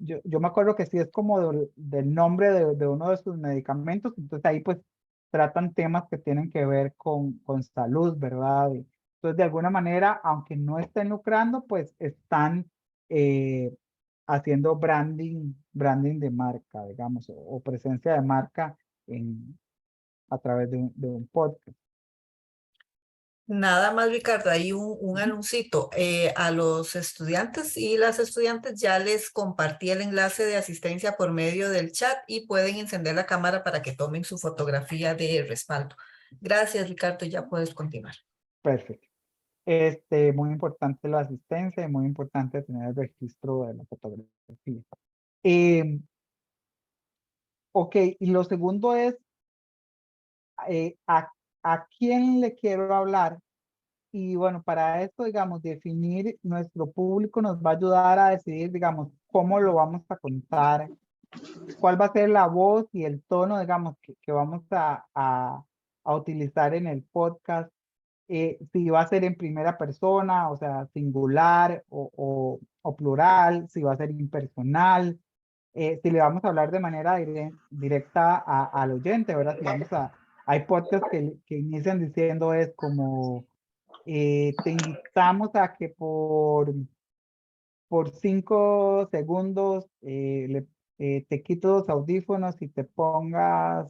yo me acuerdo que sí es como del nombre de uno de sus medicamentos, entonces ahí pues tratan temas que tienen que ver con salud, ¿verdad? Entonces de alguna manera, aunque no estén lucrando, pues están haciendo branding de marca, digamos, o presencia de marca a través de un podcast. Nada más, Ricardo, hay un anuncito. A los estudiantes y las estudiantes ya les compartí el enlace de asistencia por medio del chat y pueden encender la cámara para que tomen su fotografía de respaldo. Gracias, Ricardo, ya puedes continuar. Perfecto. Muy importante la asistencia y muy importante tener el registro de la fotografía. Ok, y lo segundo es a quién le quiero hablar. Y bueno, para esto, digamos, definir nuestro público nos va a ayudar a decidir, digamos, cómo lo vamos a contar, cuál va a ser la voz y el tono, digamos, que vamos a utilizar en el podcast. Si va a ser en primera persona, o sea, singular o plural, si va a ser impersonal, si le vamos a hablar de manera directa al oyente, ¿verdad? Si vamos hay podcasts que inician diciendo es como, te invitamos a que por 5 segundos te quites los audífonos y te pongas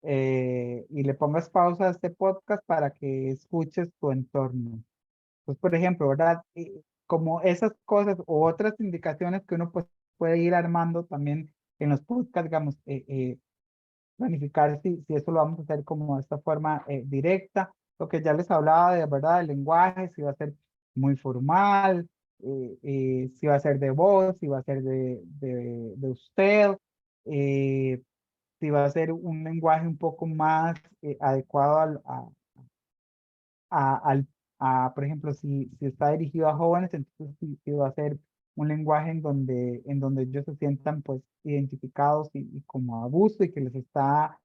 y le pongas pausa a este podcast para que escuches tu entorno. Pues, por ejemplo, ¿verdad? Como esas cosas o otras indicaciones que uno pues, puede ir armando también en los podcasts, digamos, planificar si eso lo vamos a hacer como de esta forma directa. Lo que ya les hablaba de verdad del lenguaje, si va a ser muy formal, si va a ser de voz, si va a ser de usted, si va a ser un lenguaje un poco más adecuado al, por ejemplo, si está dirigido a jóvenes, entonces sí va a ser un lenguaje en donde ellos se sientan pues identificados y como a gusto y quien les está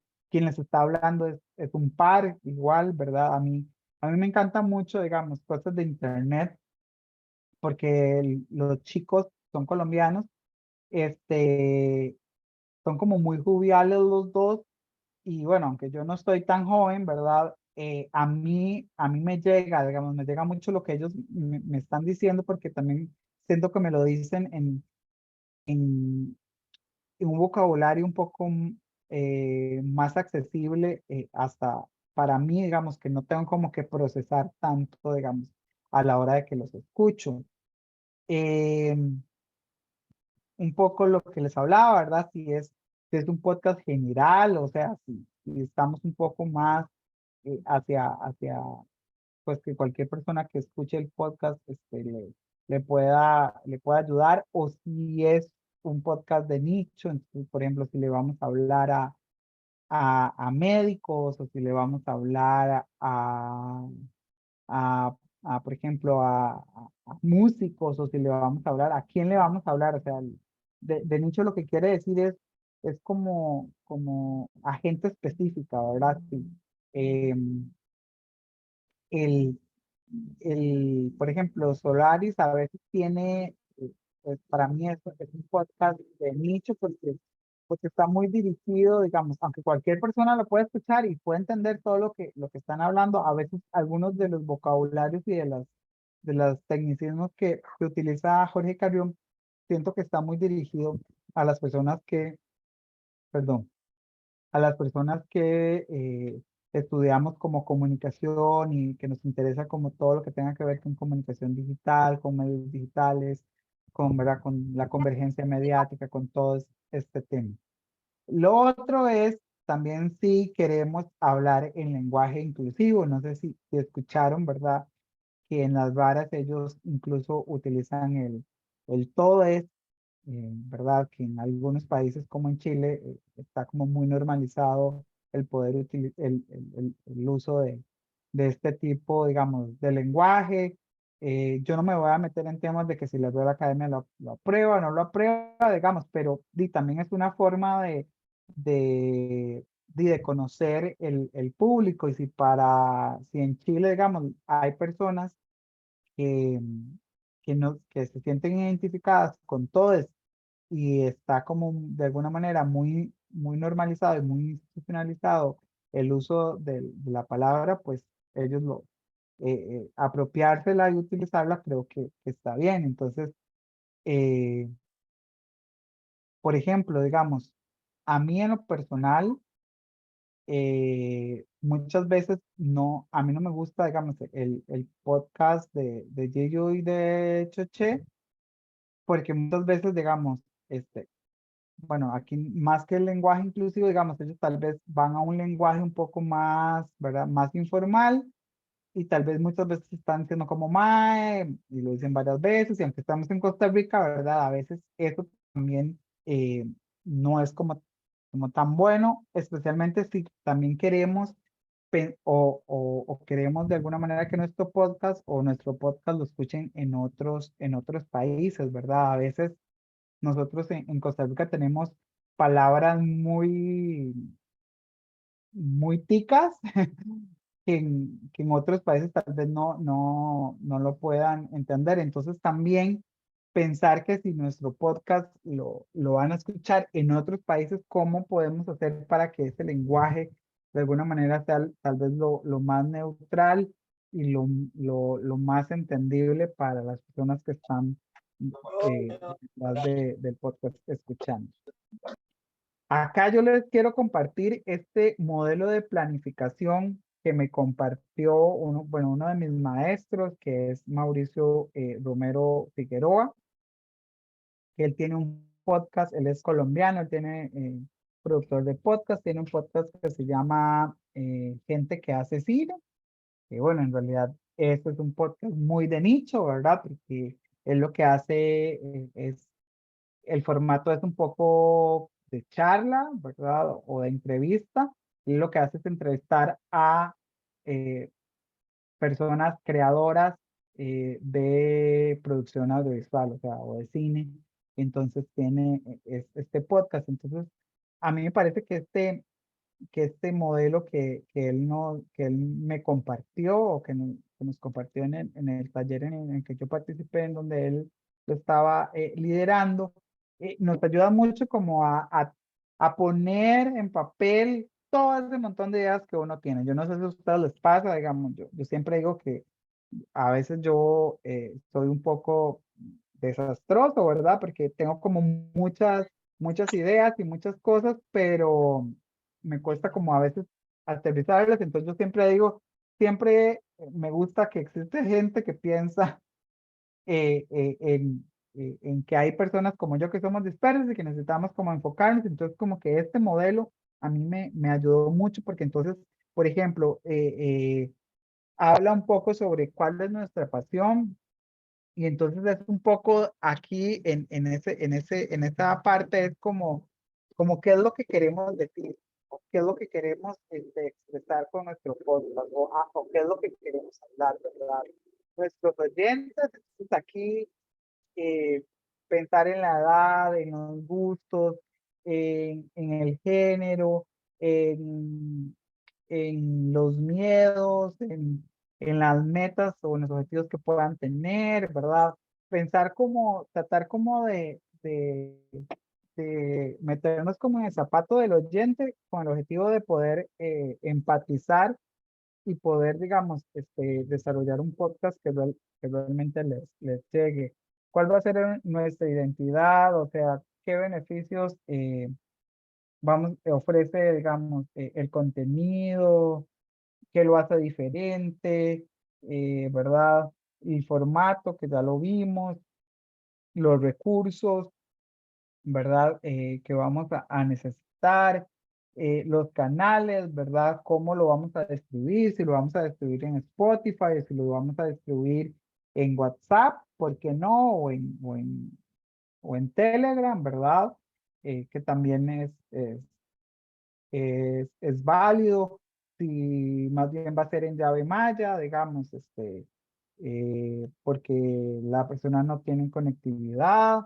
hablando es un par igual, ¿verdad? A mí me encanta mucho, digamos, cosas de internet porque los chicos son colombianos, son como muy joviales los dos y bueno, aunque yo no estoy tan joven, ¿verdad? A mí me llega, digamos, me llega mucho lo que ellos me están diciendo porque también siento que me lo dicen en un vocabulario un poco más accesible hasta para mí, digamos, que no tengo como que procesar tanto, digamos, a la hora de que los escucho. Un poco lo que les hablaba, ¿verdad? Si es si es un podcast general, o sea, si estamos un poco más hacia, pues que cualquier persona que escuche el podcast le pueda ayudar, o si es un podcast de nicho, entonces, por ejemplo, si le vamos a hablar a médicos, o si le vamos a hablar por ejemplo, a músicos, o si le vamos a hablar, ¿a quién le vamos a hablar? O sea, de nicho lo que quiere decir es como a gente específica, ¿verdad? Sí. El, por ejemplo, Solaris a veces tiene, pues para mí es un podcast de nicho porque está muy dirigido, digamos, aunque cualquier persona lo puede escuchar y puede entender todo lo que están hablando, a veces algunos de los vocabularios y de los tecnicismos que utiliza Jorge Carrión, siento que está muy dirigido a las personas perdón, a las personas que estudiamos como comunicación y que nos interesa como todo lo que tenga que ver con comunicación digital, con medios digitales, ¿verdad? Con la convergencia mediática, con todo este tema. Lo otro es, también si queremos hablar en lenguaje inclusivo, no sé si escucharon, ¿verdad? Que en las varas ellos incluso utilizan el todo es, ¿verdad? Que en algunos países como en Chile está como muy normalizado el poder utilizar el uso de este tipo, digamos, de lenguaje. Yo no me voy a meter en temas de que si la Real Academia lo aprueba o no lo aprueba, digamos, pero también es una forma de conocer el público, y si en Chile, digamos, hay personas que, que se sienten identificadas con todo esto y está como de alguna manera muy, muy normalizado y muy institucionalizado el uso de la palabra, pues ellos apropiársela y utilizarla creo que está bien. Entonces, eh, por ejemplo, digamos, a mí en lo personal, muchas veces a mí no me gusta, digamos, el podcast de Gillo y de Choché, porque muchas veces, digamos, bueno, aquí más que el lenguaje inclusivo, digamos, ellos tal vez van a un lenguaje un poco más, ¿verdad? Más informal, y tal vez muchas veces están siendo como mae, y lo dicen varias veces, y aunque estamos en Costa Rica, ¿verdad? A veces eso también no es como tan bueno, especialmente si también queremos o queremos de alguna manera que nuestro podcast lo escuchen en otros países, ¿verdad? A veces nosotros en Costa Rica tenemos palabras muy, muy ticas que en otros países tal vez no lo puedan entender. Entonces también pensar que si nuestro podcast lo van a escuchar en otros países, ¿cómo podemos hacer para que ese lenguaje de alguna manera sea tal vez lo más neutral y lo más entendible para las personas que están detrás del podcast escuchando? Acá yo les quiero compartir este modelo de planificación que me compartió uno de mis maestros, que es Mauricio Romero Figueroa, que él tiene un podcast, él es colombiano, él tiene productor de podcast, tiene un podcast que se llama Gente que hace cine, que bueno, en realidad este es un podcast muy de nicho, ¿verdad? Porque él lo que hace el formato es un poco de charla, ¿verdad? O de entrevista. Y lo que hace es entrevistar a personas creadoras de producción audiovisual, o sea, o de cine. Entonces tiene este podcast. Entonces, a mí me parece que este modelo que él me compartió, o que nos compartió en el taller en el que yo participé, en donde él lo estaba liderando, nos ayuda mucho como a poner en papel todo ese montón de ideas que uno tiene. Yo no sé si a ustedes les pasa, digamos, yo siempre digo que a veces yo soy un poco desastroso, ¿verdad? Porque tengo como muchas ideas y muchas cosas, pero me cuesta como a veces aterrizarlas. Entonces yo siempre digo, siempre me gusta que existe gente que piensa en que hay personas como yo que somos dispersas y que necesitamos como enfocarnos. Entonces, como que este modelo a mí me ayudó mucho porque entonces, por ejemplo, habla un poco sobre cuál es nuestra pasión y entonces es un poco aquí en esa parte es como qué es lo que queremos decir, o qué es lo que queremos expresar con nuestro podcast, o qué es lo que queremos hablar, ¿verdad? Nuestros oyentes, entonces aquí eh, pensar en la edad, en los gustos, en el género, en, en los miedos, en las metas o en los objetivos que puedan tener, ¿verdad? Pensar como, tratar como de meternos como en el zapato del oyente con el objetivo de poder empatizar y poder, digamos, desarrollar un podcast que realmente les llegue. ¿Cuál va a ser nuestra identidad? O sea, ¿qué beneficios ofrece, digamos, el contenido? ¿Qué lo hace diferente? ¿Verdad? El formato, que ya lo vimos, los recursos, ¿verdad? Que vamos a necesitar, los canales, ¿verdad? ¿Cómo lo vamos a distribuir? Si lo vamos a distribuir en Spotify, si lo vamos a distribuir en WhatsApp, ¿por qué no? O en Telegram, ¿verdad? Que también es válido. Si más bien va a ser en llave maya, digamos, porque la persona no tiene conectividad.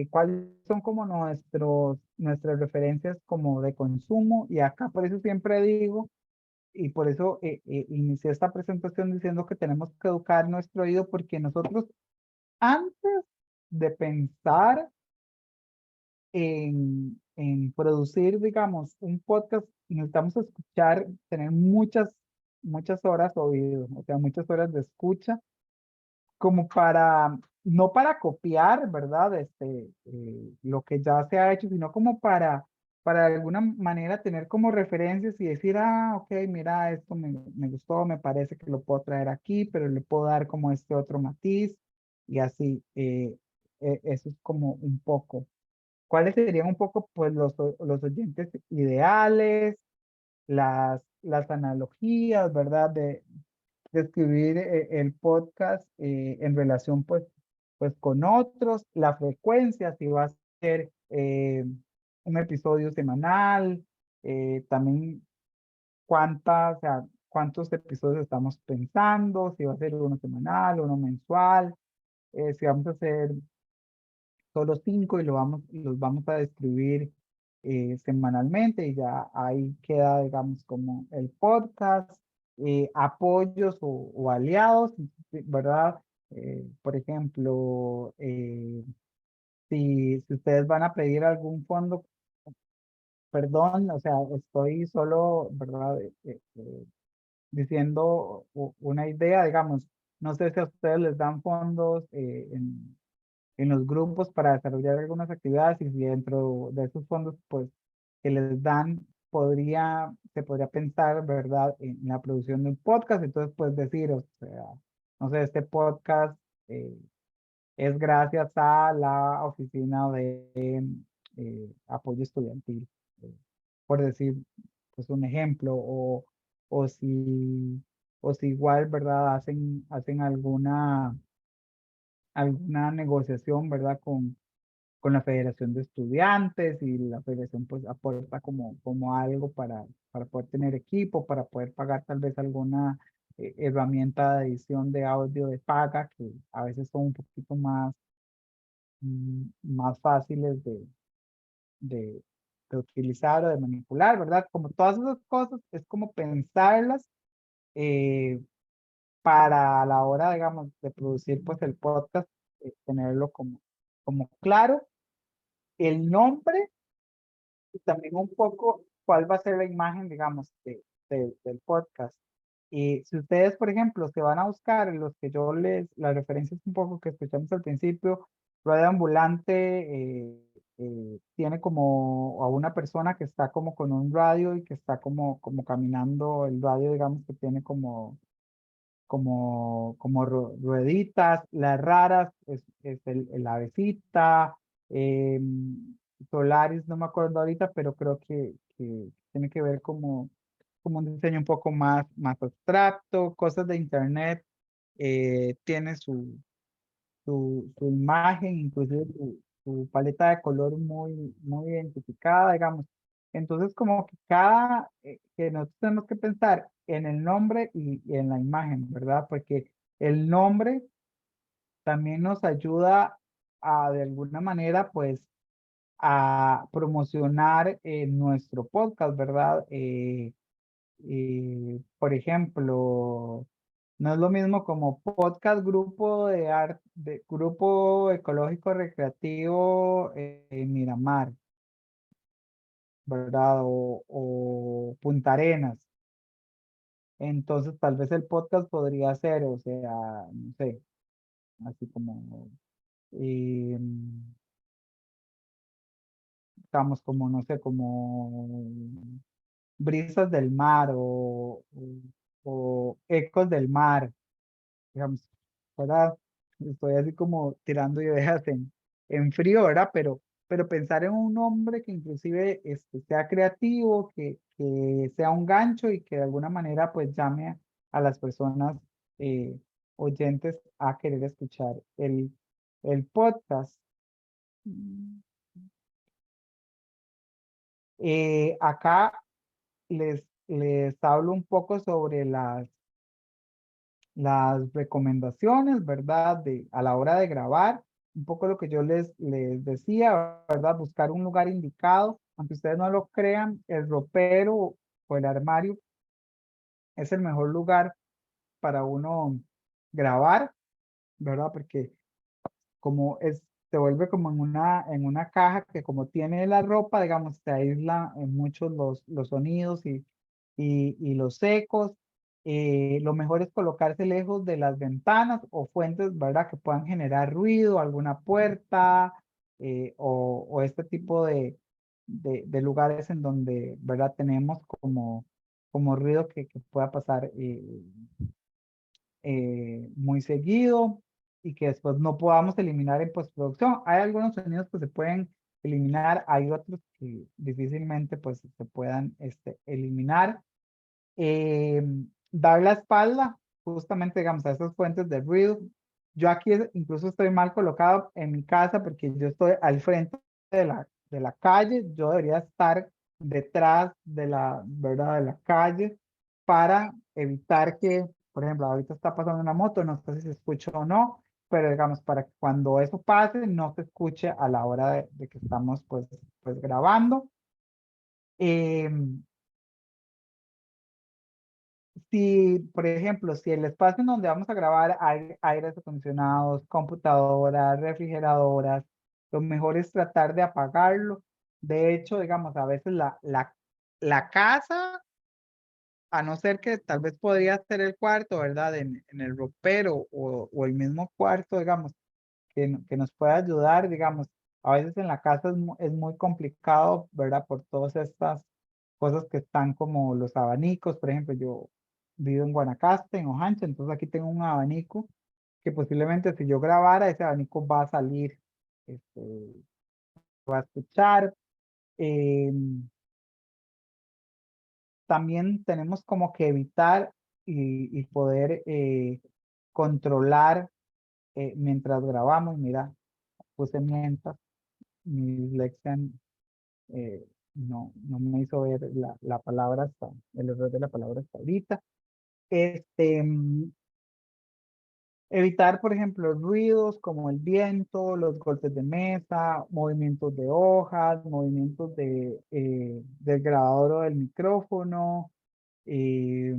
¿Cuáles son como nuestras referencias como de consumo? Y acá por eso siempre digo, y por eso inicié esta presentación diciendo que tenemos que educar nuestro oído, porque nosotros antes de pensar en producir, digamos, un podcast, necesitamos escuchar, tener muchas horas oído, o sea, muchas horas de escucha, como para, no para copiar, ¿verdad? Lo que ya se ha hecho, sino como para de alguna manera tener como referencias y decir, ok, mira, esto me gustó, me parece que lo puedo traer aquí, pero le puedo dar como este otro matiz, y así, eso es como un poco. ¿Cuáles serían un poco, pues, los oyentes ideales, las analogías, ¿verdad? De escribir el podcast en relación, pues, con otros, la frecuencia, si va a ser un episodio semanal, también o sea, cuántos episodios estamos pensando, si va a ser uno semanal, uno mensual, si vamos a hacer solo 5 y los vamos a distribuir semanalmente y ya ahí queda, digamos, como el podcast, apoyos o aliados, ¿verdad? Por ejemplo, si ustedes van a pedir algún fondo, perdón, o sea, estoy solo, ¿verdad? Diciendo una idea, digamos, no sé si a ustedes les dan fondos en los grupos para desarrollar algunas actividades y si dentro de esos fondos, pues, que les dan, se podría pensar, ¿verdad?, en la producción de un podcast. Entonces, pues decir, o sea, no sé, este podcast es gracias a la oficina de apoyo estudiantil, eh, por decir, pues, un ejemplo, o si, o si igual, ¿verdad?, hacen alguna negociación, ¿verdad?, con la Federación de Estudiantes y la Federación pues aporta como algo para poder tener equipo, para poder pagar tal vez alguna herramienta de edición de audio de paga, que a veces son un poquito más fáciles de, de utilizar o de manipular, ¿verdad? Como todas esas cosas, es como pensarlas eh, para a la hora, digamos, de producir pues el podcast, tenerlo como claro, el nombre y también un poco cuál va a ser la imagen, digamos, del podcast. Y si ustedes, por ejemplo, se van a buscar en los que las referencias un poco que escuchamos al principio, Radio Ambulante tiene como a una persona que está como con un radio y que está como caminando el radio, digamos que tiene como rueditas, las raras es el avecita, Solaris, no me acuerdo ahorita, pero creo que tiene que ver como un diseño un poco más abstracto, cosas de internet, tiene su imagen, inclusive su paleta de color muy identificada, digamos. Entonces, como que que nosotros tenemos que pensar en el nombre y en la imagen, ¿verdad? Porque el nombre también nos ayuda de alguna manera, pues, a promocionar nuestro podcast, ¿verdad? Por ejemplo, no es lo mismo como podcast grupo de arte, de grupo ecológico recreativo Miramar, ¿verdad? O Punta Arenas. Entonces, tal vez el podcast podría ser, o sea, no sé, así como, eh, digamos, como, no sé, como brisas del mar o ecos del mar, digamos, ¿verdad? Estoy así como tirando ideas en frío, ¿verdad? Pero pensar en un nombre que inclusive sea creativo, que sea un gancho y que de alguna manera pues llame a las personas oyentes a querer escuchar el podcast. Acá les hablo un poco sobre las recomendaciones, ¿verdad? A la hora de grabar, un poco lo que yo les decía, ¿verdad? Buscar un lugar indicado, aunque ustedes no lo crean, el ropero o el armario es el mejor lugar para uno grabar, ¿verdad? Porque como se vuelve como en una caja que como tiene la ropa, digamos, se aísla en muchos los sonidos y los ecos. Lo mejor es colocarse lejos de las ventanas o fuentes, ¿verdad? Que puedan generar ruido, alguna puerta o este tipo de lugares en donde, ¿verdad? Tenemos como ruido que pueda pasar muy seguido y que después no podamos eliminar en postproducción. Hay algunos sonidos que se pueden eliminar, hay otros que difícilmente pues se puedan eliminar. Eh, Dar la espalda justamente digamos a esas fuentes de ruido. Yo aquí incluso estoy mal colocado en mi casa porque yo estoy al frente de la calle, yo debería estar detrás ¿verdad? De la calle para evitar que, por ejemplo, ahorita está pasando una moto, no sé si se escucha o no, pero digamos, para que cuando eso pase, no se escuche a la hora de que estamos pues grabando. Si, por ejemplo, si el espacio en donde vamos a grabar hay aires acondicionados, computadoras, refrigeradoras, lo mejor es tratar de apagarlo. De hecho, digamos, a veces la casa, a no ser que tal vez podría ser el cuarto, ¿verdad? En el ropero o el mismo cuarto, digamos, que nos pueda ayudar, digamos, a veces en la casa es muy complicado, ¿verdad? Por todas estas cosas que están como los abanicos, por ejemplo, yo vivo en Guanacaste, en Ojancha, entonces aquí tengo un abanico que posiblemente si yo grabara, ese abanico va a salir, este, va a escuchar. eh, También tenemos como que evitar y poder controlar mientras grabamos, mira, puse mientras, mi dislexia no me hizo ver la palabra el error de la palabra hasta ahorita. Este, Evitar, por ejemplo, ruidos como el viento, los golpes de mesa, movimientos de hojas, movimientos del grabador o del micrófono. eh,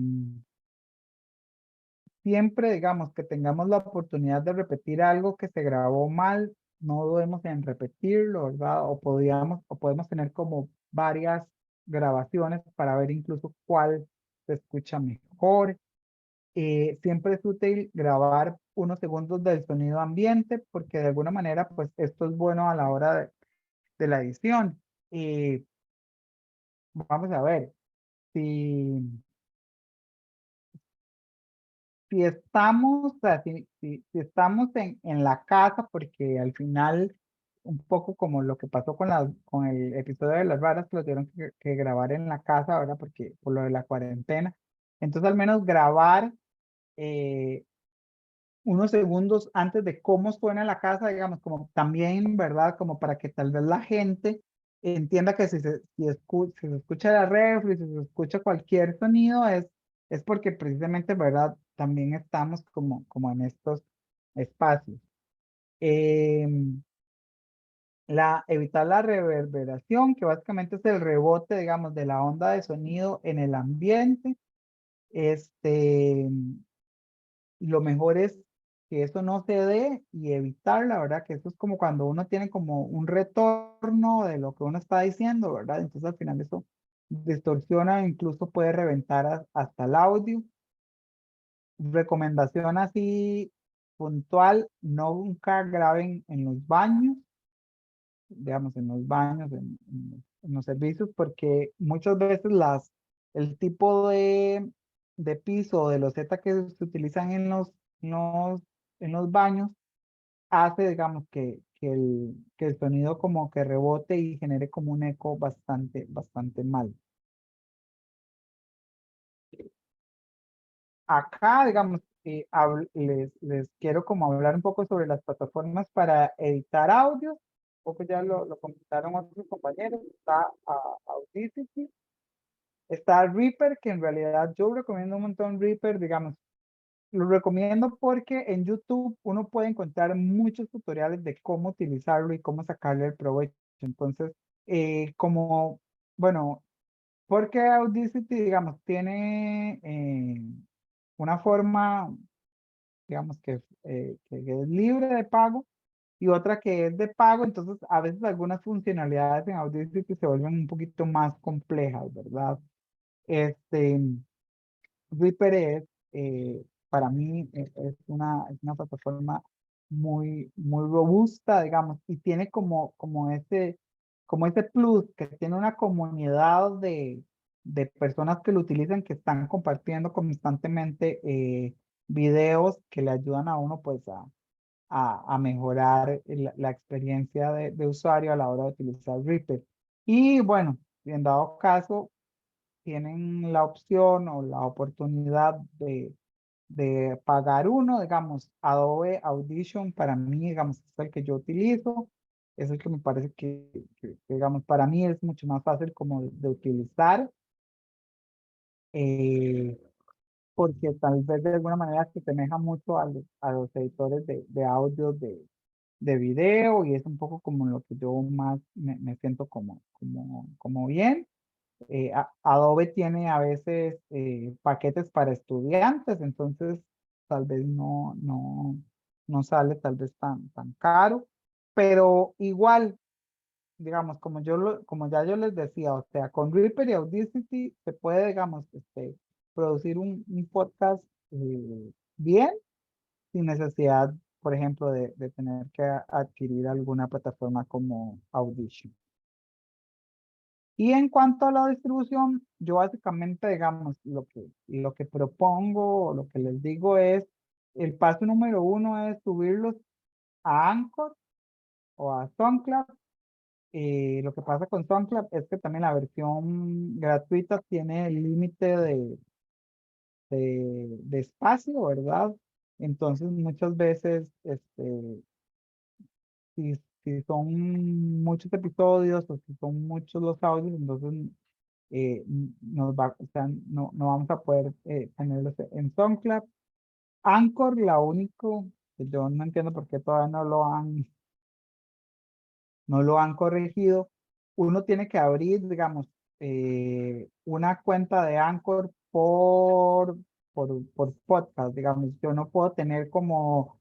Siempre, digamos, que tengamos la oportunidad de repetir algo que se grabó mal, no dudemos en repetirlo, ¿verdad? O podemos tener como varias grabaciones para ver incluso cuál se escucha mejor. Siempre es útil grabar unos segundos del sonido ambiente porque de alguna manera, pues esto es bueno a la hora de la edición. Vamos a ver, si si estamos, o sea, si estamos en la casa, porque al final, un poco como lo que pasó con el episodio de las varas, que lo tuvieron que grabar en la casa, ¿verdad? Porque por lo de la cuarentena. Entonces, al menos grabar unos segundos antes de cómo suena la casa, digamos, como también, ¿verdad? Como para que tal vez la gente entienda que si se escucha la refri, si se escucha cualquier sonido, es porque precisamente, ¿verdad? También estamos como en estos espacios. Evitar la reverberación, que básicamente es el rebote, digamos, de la onda de sonido en el ambiente. Lo mejor es que eso no se dé y evitar, la verdad, que eso es como cuando uno tiene como un retorno de lo que uno está diciendo, ¿verdad? Entonces al final eso distorsiona, incluso puede reventar hasta el audio. Recomendación así puntual, no nunca graben en los baños, digamos, en los baños, en los servicios, porque muchas veces el tipo de piso o de loseta que se utilizan en los baños hace, digamos, que el sonido como que rebote y genere como un eco bastante mal. Acá, digamos, les quiero como hablar un poco sobre las plataformas para editar audio. Un poco ya lo comentaron otros compañeros. Está Audacity, está Reaper, que en realidad yo recomiendo un montón Reaper, digamos. Lo recomiendo porque en YouTube uno puede encontrar muchos tutoriales de cómo utilizarlo y cómo sacarle el provecho. Entonces, bueno, porque Audacity, digamos, tiene una forma, digamos, que es libre de pago y otra que es de pago, entonces a veces algunas funcionalidades en Audacity se vuelven un poquito más complejas, ¿verdad? Reaper para mí, es una plataforma muy robusta, digamos, y tiene como ese plus, que tiene una comunidad de personas que lo utilizan, que están compartiendo constantemente videos que le ayudan a uno pues a mejorar la experiencia de usuario a la hora de utilizar Reaper. Y bueno, en dado caso, tienen la opción o la oportunidad de pagar uno, digamos, Adobe Audition para mí, digamos, es el que yo utilizo, es el que me parece digamos, para mí es mucho más fácil como de utilizar, porque tal vez de alguna manera se asemeja mucho a los editores de audio de video y es un poco como lo que yo más me siento como bien. Adobe tiene a veces paquetes para estudiantes, entonces tal vez no sale tal vez tan caro, pero igual, digamos, como ya yo les decía, o sea, con Reaper y Audacity se puede, digamos, producir un podcast bien, sin necesidad, por ejemplo, de tener que adquirir alguna plataforma como Audition. Y en cuanto a la distribución, yo básicamente, digamos, lo que propongo, lo que les digo es, el paso número 1 es subirlos a Anchor o a SoundCloud. Lo que pasa con SoundCloud es que también la versión gratuita tiene el límite de espacio, ¿verdad? Entonces, muchas veces, si son muchos episodios o si son muchos los audios, entonces o sea, no vamos a poder tenerlos en SoundCloud. Anchor, la único que yo no entiendo por qué todavía no lo han corregido. Uno tiene que abrir, digamos, una cuenta de Anchor por podcast, digamos. Yo no puedo tener como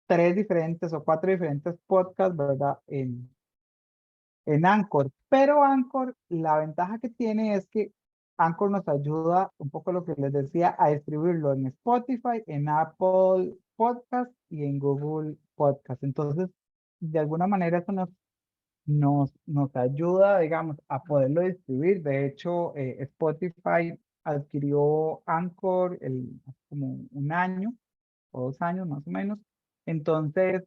3 diferentes o 4 diferentes podcasts, ¿verdad? En Anchor, pero Anchor, la ventaja que tiene es que Anchor nos ayuda, un poco lo que les decía, a distribuirlo en Spotify, en Apple Podcast y en Google Podcast. Entonces, de alguna manera eso nos ayuda, digamos, a poderlo distribuir. De hecho, Spotify adquirió Anchor como un año o 2 años más o menos. Entonces,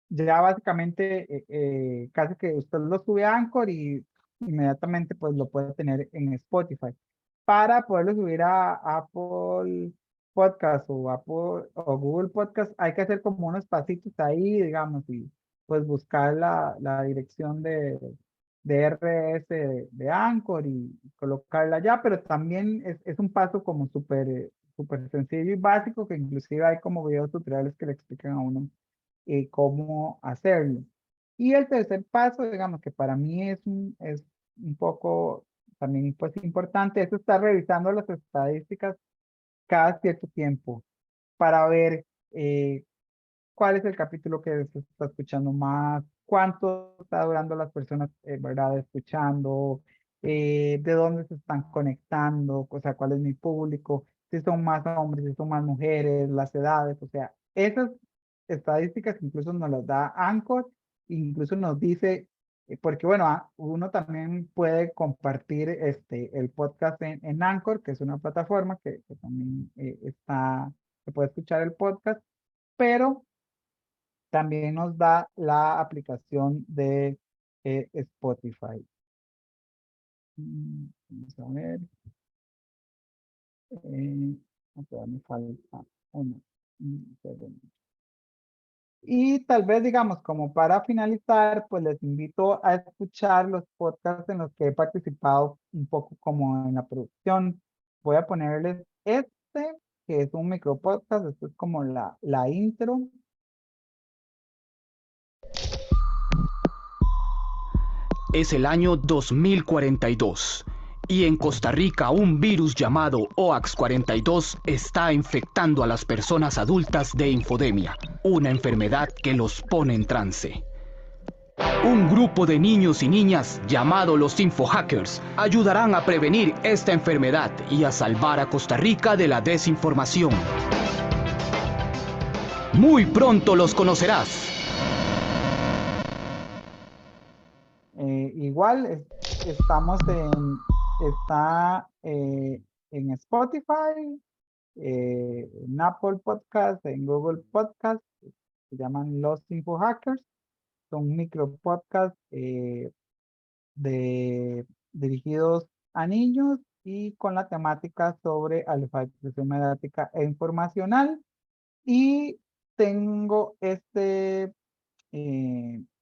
ya básicamente casi que usted lo sube a Anchor y inmediatamente pues lo puede tener en Spotify. Para poderlo subir a Apple Podcast o Google Podcast hay que hacer como unos pasitos ahí, digamos, y pues buscar la dirección de RS de Anchor y colocarla allá, pero también es un paso como súper sencillo y básico, que inclusive hay como videos tutoriales que le explican a uno cómo hacerlo. Y el tercer paso, digamos que para mí es un poco también pues importante, es estar revisando las estadísticas cada cierto tiempo para ver cuál es el capítulo que se está escuchando más, cuánto está durando las personas, ¿verdad? Escuchando, de dónde se están conectando, o sea, cuál es mi público, si son más hombres, si son más mujeres, las edades, o sea, esas estadísticas incluso nos las da Anchor, incluso nos dice, porque bueno, uno también puede compartir el podcast en Anchor, que es una plataforma que también se puede escuchar el podcast, pero también nos da la aplicación de Spotify. Vamos a ver. Acá me falta una. Y tal vez, digamos, como para finalizar, pues les invito a escuchar los podcasts en los que he participado un poco como en la producción. Voy a ponerles que es un micropodcast, esto es como la intro. Es el año 2042 y en Costa Rica un virus llamado OAX42 está infectando a las personas adultas de infodemia, una enfermedad que los pone en trance. Un grupo de niños y niñas llamado los infohackers ayudarán a prevenir esta enfermedad y a salvar a Costa Rica de la desinformación. Muy pronto los conocerás. Igual estamos en Spotify, en Apple Podcast, en Google Podcast, se llaman Los Infohackers, son micropodcasts dirigidos a niños y con la temática sobre alfabetización mediática e informacional. Y tengo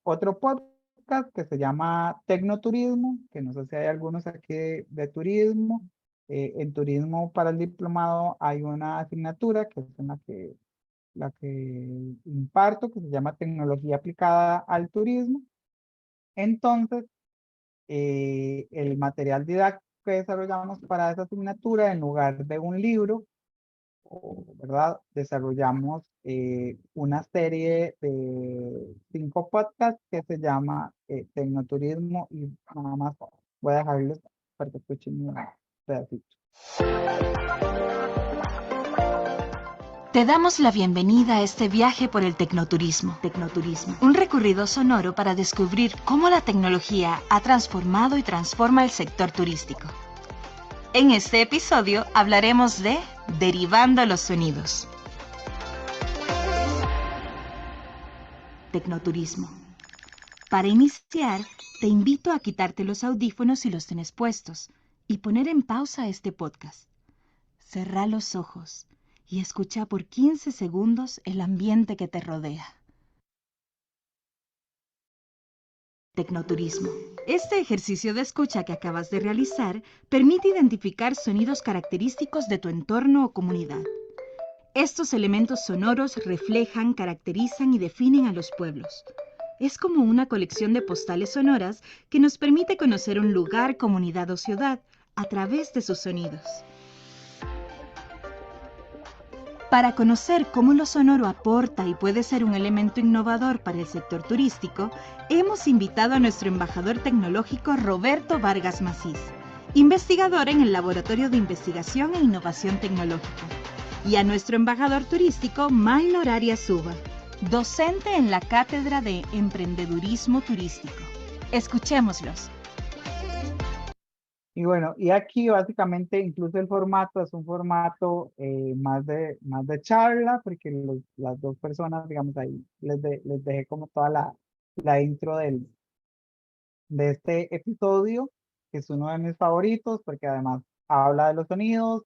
otro podcast que se llama Tecnoturismo, que no sé si hay algunos aquí de turismo. En turismo para el diplomado hay una asignatura que es la que imparto, que se llama Tecnología aplicada al turismo. Entonces, el material didáctico que desarrollamos para esa asignatura, en lugar de un libro, ¿verdad? Desarrollamos una serie de 5 podcasts que se llama Tecnoturismo, y nada más voy a dejarles para que escuchen un pedacito. Te damos la bienvenida a este viaje por el tecnoturismo. Un recorrido sonoro para descubrir cómo la tecnología ha transformado y transforma el sector turístico. En este episodio hablaremos de Derivando los sonidos. Tecnoturismo. Para iniciar, te invito a quitarte los audífonos si los tienes puestos y poner en pausa este podcast. Cerrá los ojos y escucha por 15 segundos el ambiente que te rodea. Tecnoturismo. Este ejercicio de escucha que acabas de realizar permite identificar sonidos característicos de tu entorno o comunidad. Estos elementos sonoros reflejan, caracterizan y definen a los pueblos. Es como una colección de postales sonoras que nos permite conocer un lugar, comunidad o ciudad a través de sus sonidos. Para conocer cómo lo sonoro aporta y puede ser un elemento innovador para el sector turístico, hemos invitado a nuestro embajador tecnológico Roberto Vargas Macís, investigador en el Laboratorio de Investigación e Innovación Tecnológica, y a nuestro embajador turístico Maynor Arias Suba, docente en la Cátedra de Emprendedurismo Turístico. Escuchémoslos. Y bueno, y aquí básicamente incluso el formato es un formato más de charla, porque las dos personas, digamos, ahí les dejé como toda la intro de este episodio, que es uno de mis favoritos, porque además habla de los sonidos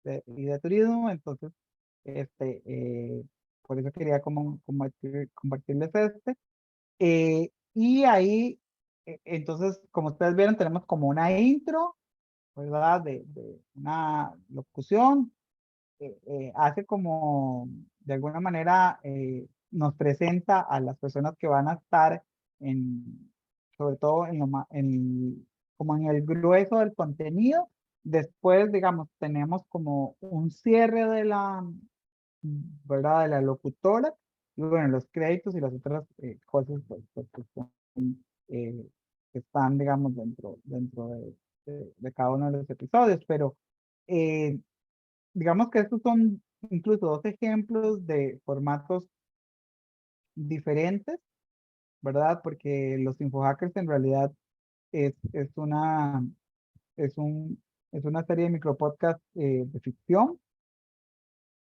y de turismo, entonces, por eso quería como compartirles este. Y ahí, entonces, como ustedes vieron, tenemos como una intro, ¿verdad? De una locución, hace como, de alguna manera, nos presenta a las personas que van a estar sobre todo como en el grueso del contenido. Después, digamos, tenemos como un cierre ¿verdad? De la locutora, y bueno, los créditos y las otras cosas pues, eh, que están, digamos, dentro de cada uno de los episodios, pero eh, digamos que estos son incluso dos ejemplos de formatos diferentes, ¿verdad? Porque los infohackers en realidad es es una serie de micropodcasts de ficción.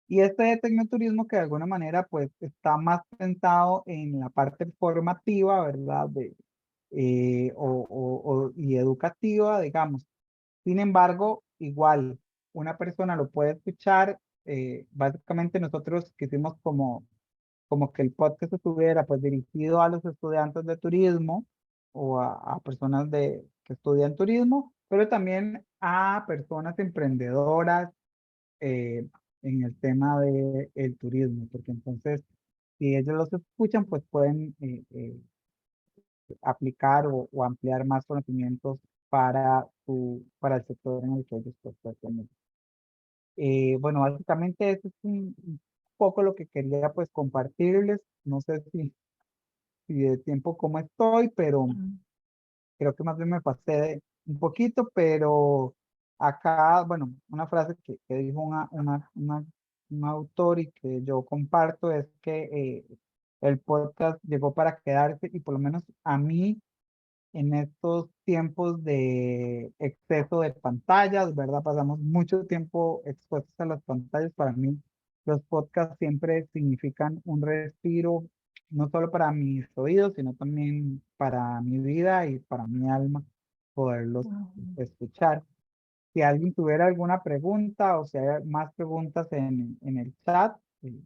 Y este de tecnoturismo que de alguna manera pues está más pensado en la parte formativa, ¿verdad? Y educativa, digamos. Sin embargo, igual, una persona lo puede escuchar. Básicamente nosotros quisimos como que el podcast estuviera pues dirigido a los estudiantes de turismo o a personas que estudian turismo, pero también a personas emprendedoras eh, en el tema del turismo, porque entonces si ellos los escuchan, pues pueden aplicar o ampliar más conocimientos para el sector en el que ellos pues, pertenecen. Bueno, básicamente eso es un poco lo que quería pues compartirles. No sé si de tiempo como estoy, pero creo que más bien me pasé un poquito, pero acá, bueno, una frase que dijo un autor y que yo comparto es que el podcast llegó para quedarse, y por lo menos a mí en estos tiempos de exceso de pantallas, ¿verdad? Pasamos mucho tiempo expuestos a las pantallas. Para mí, los podcasts siempre significan un respiro, no solo para mis oídos, sino también para mi vida y para mi alma, poderlos escuchar. Si alguien tuviera alguna pregunta o si hay más preguntas en el chat,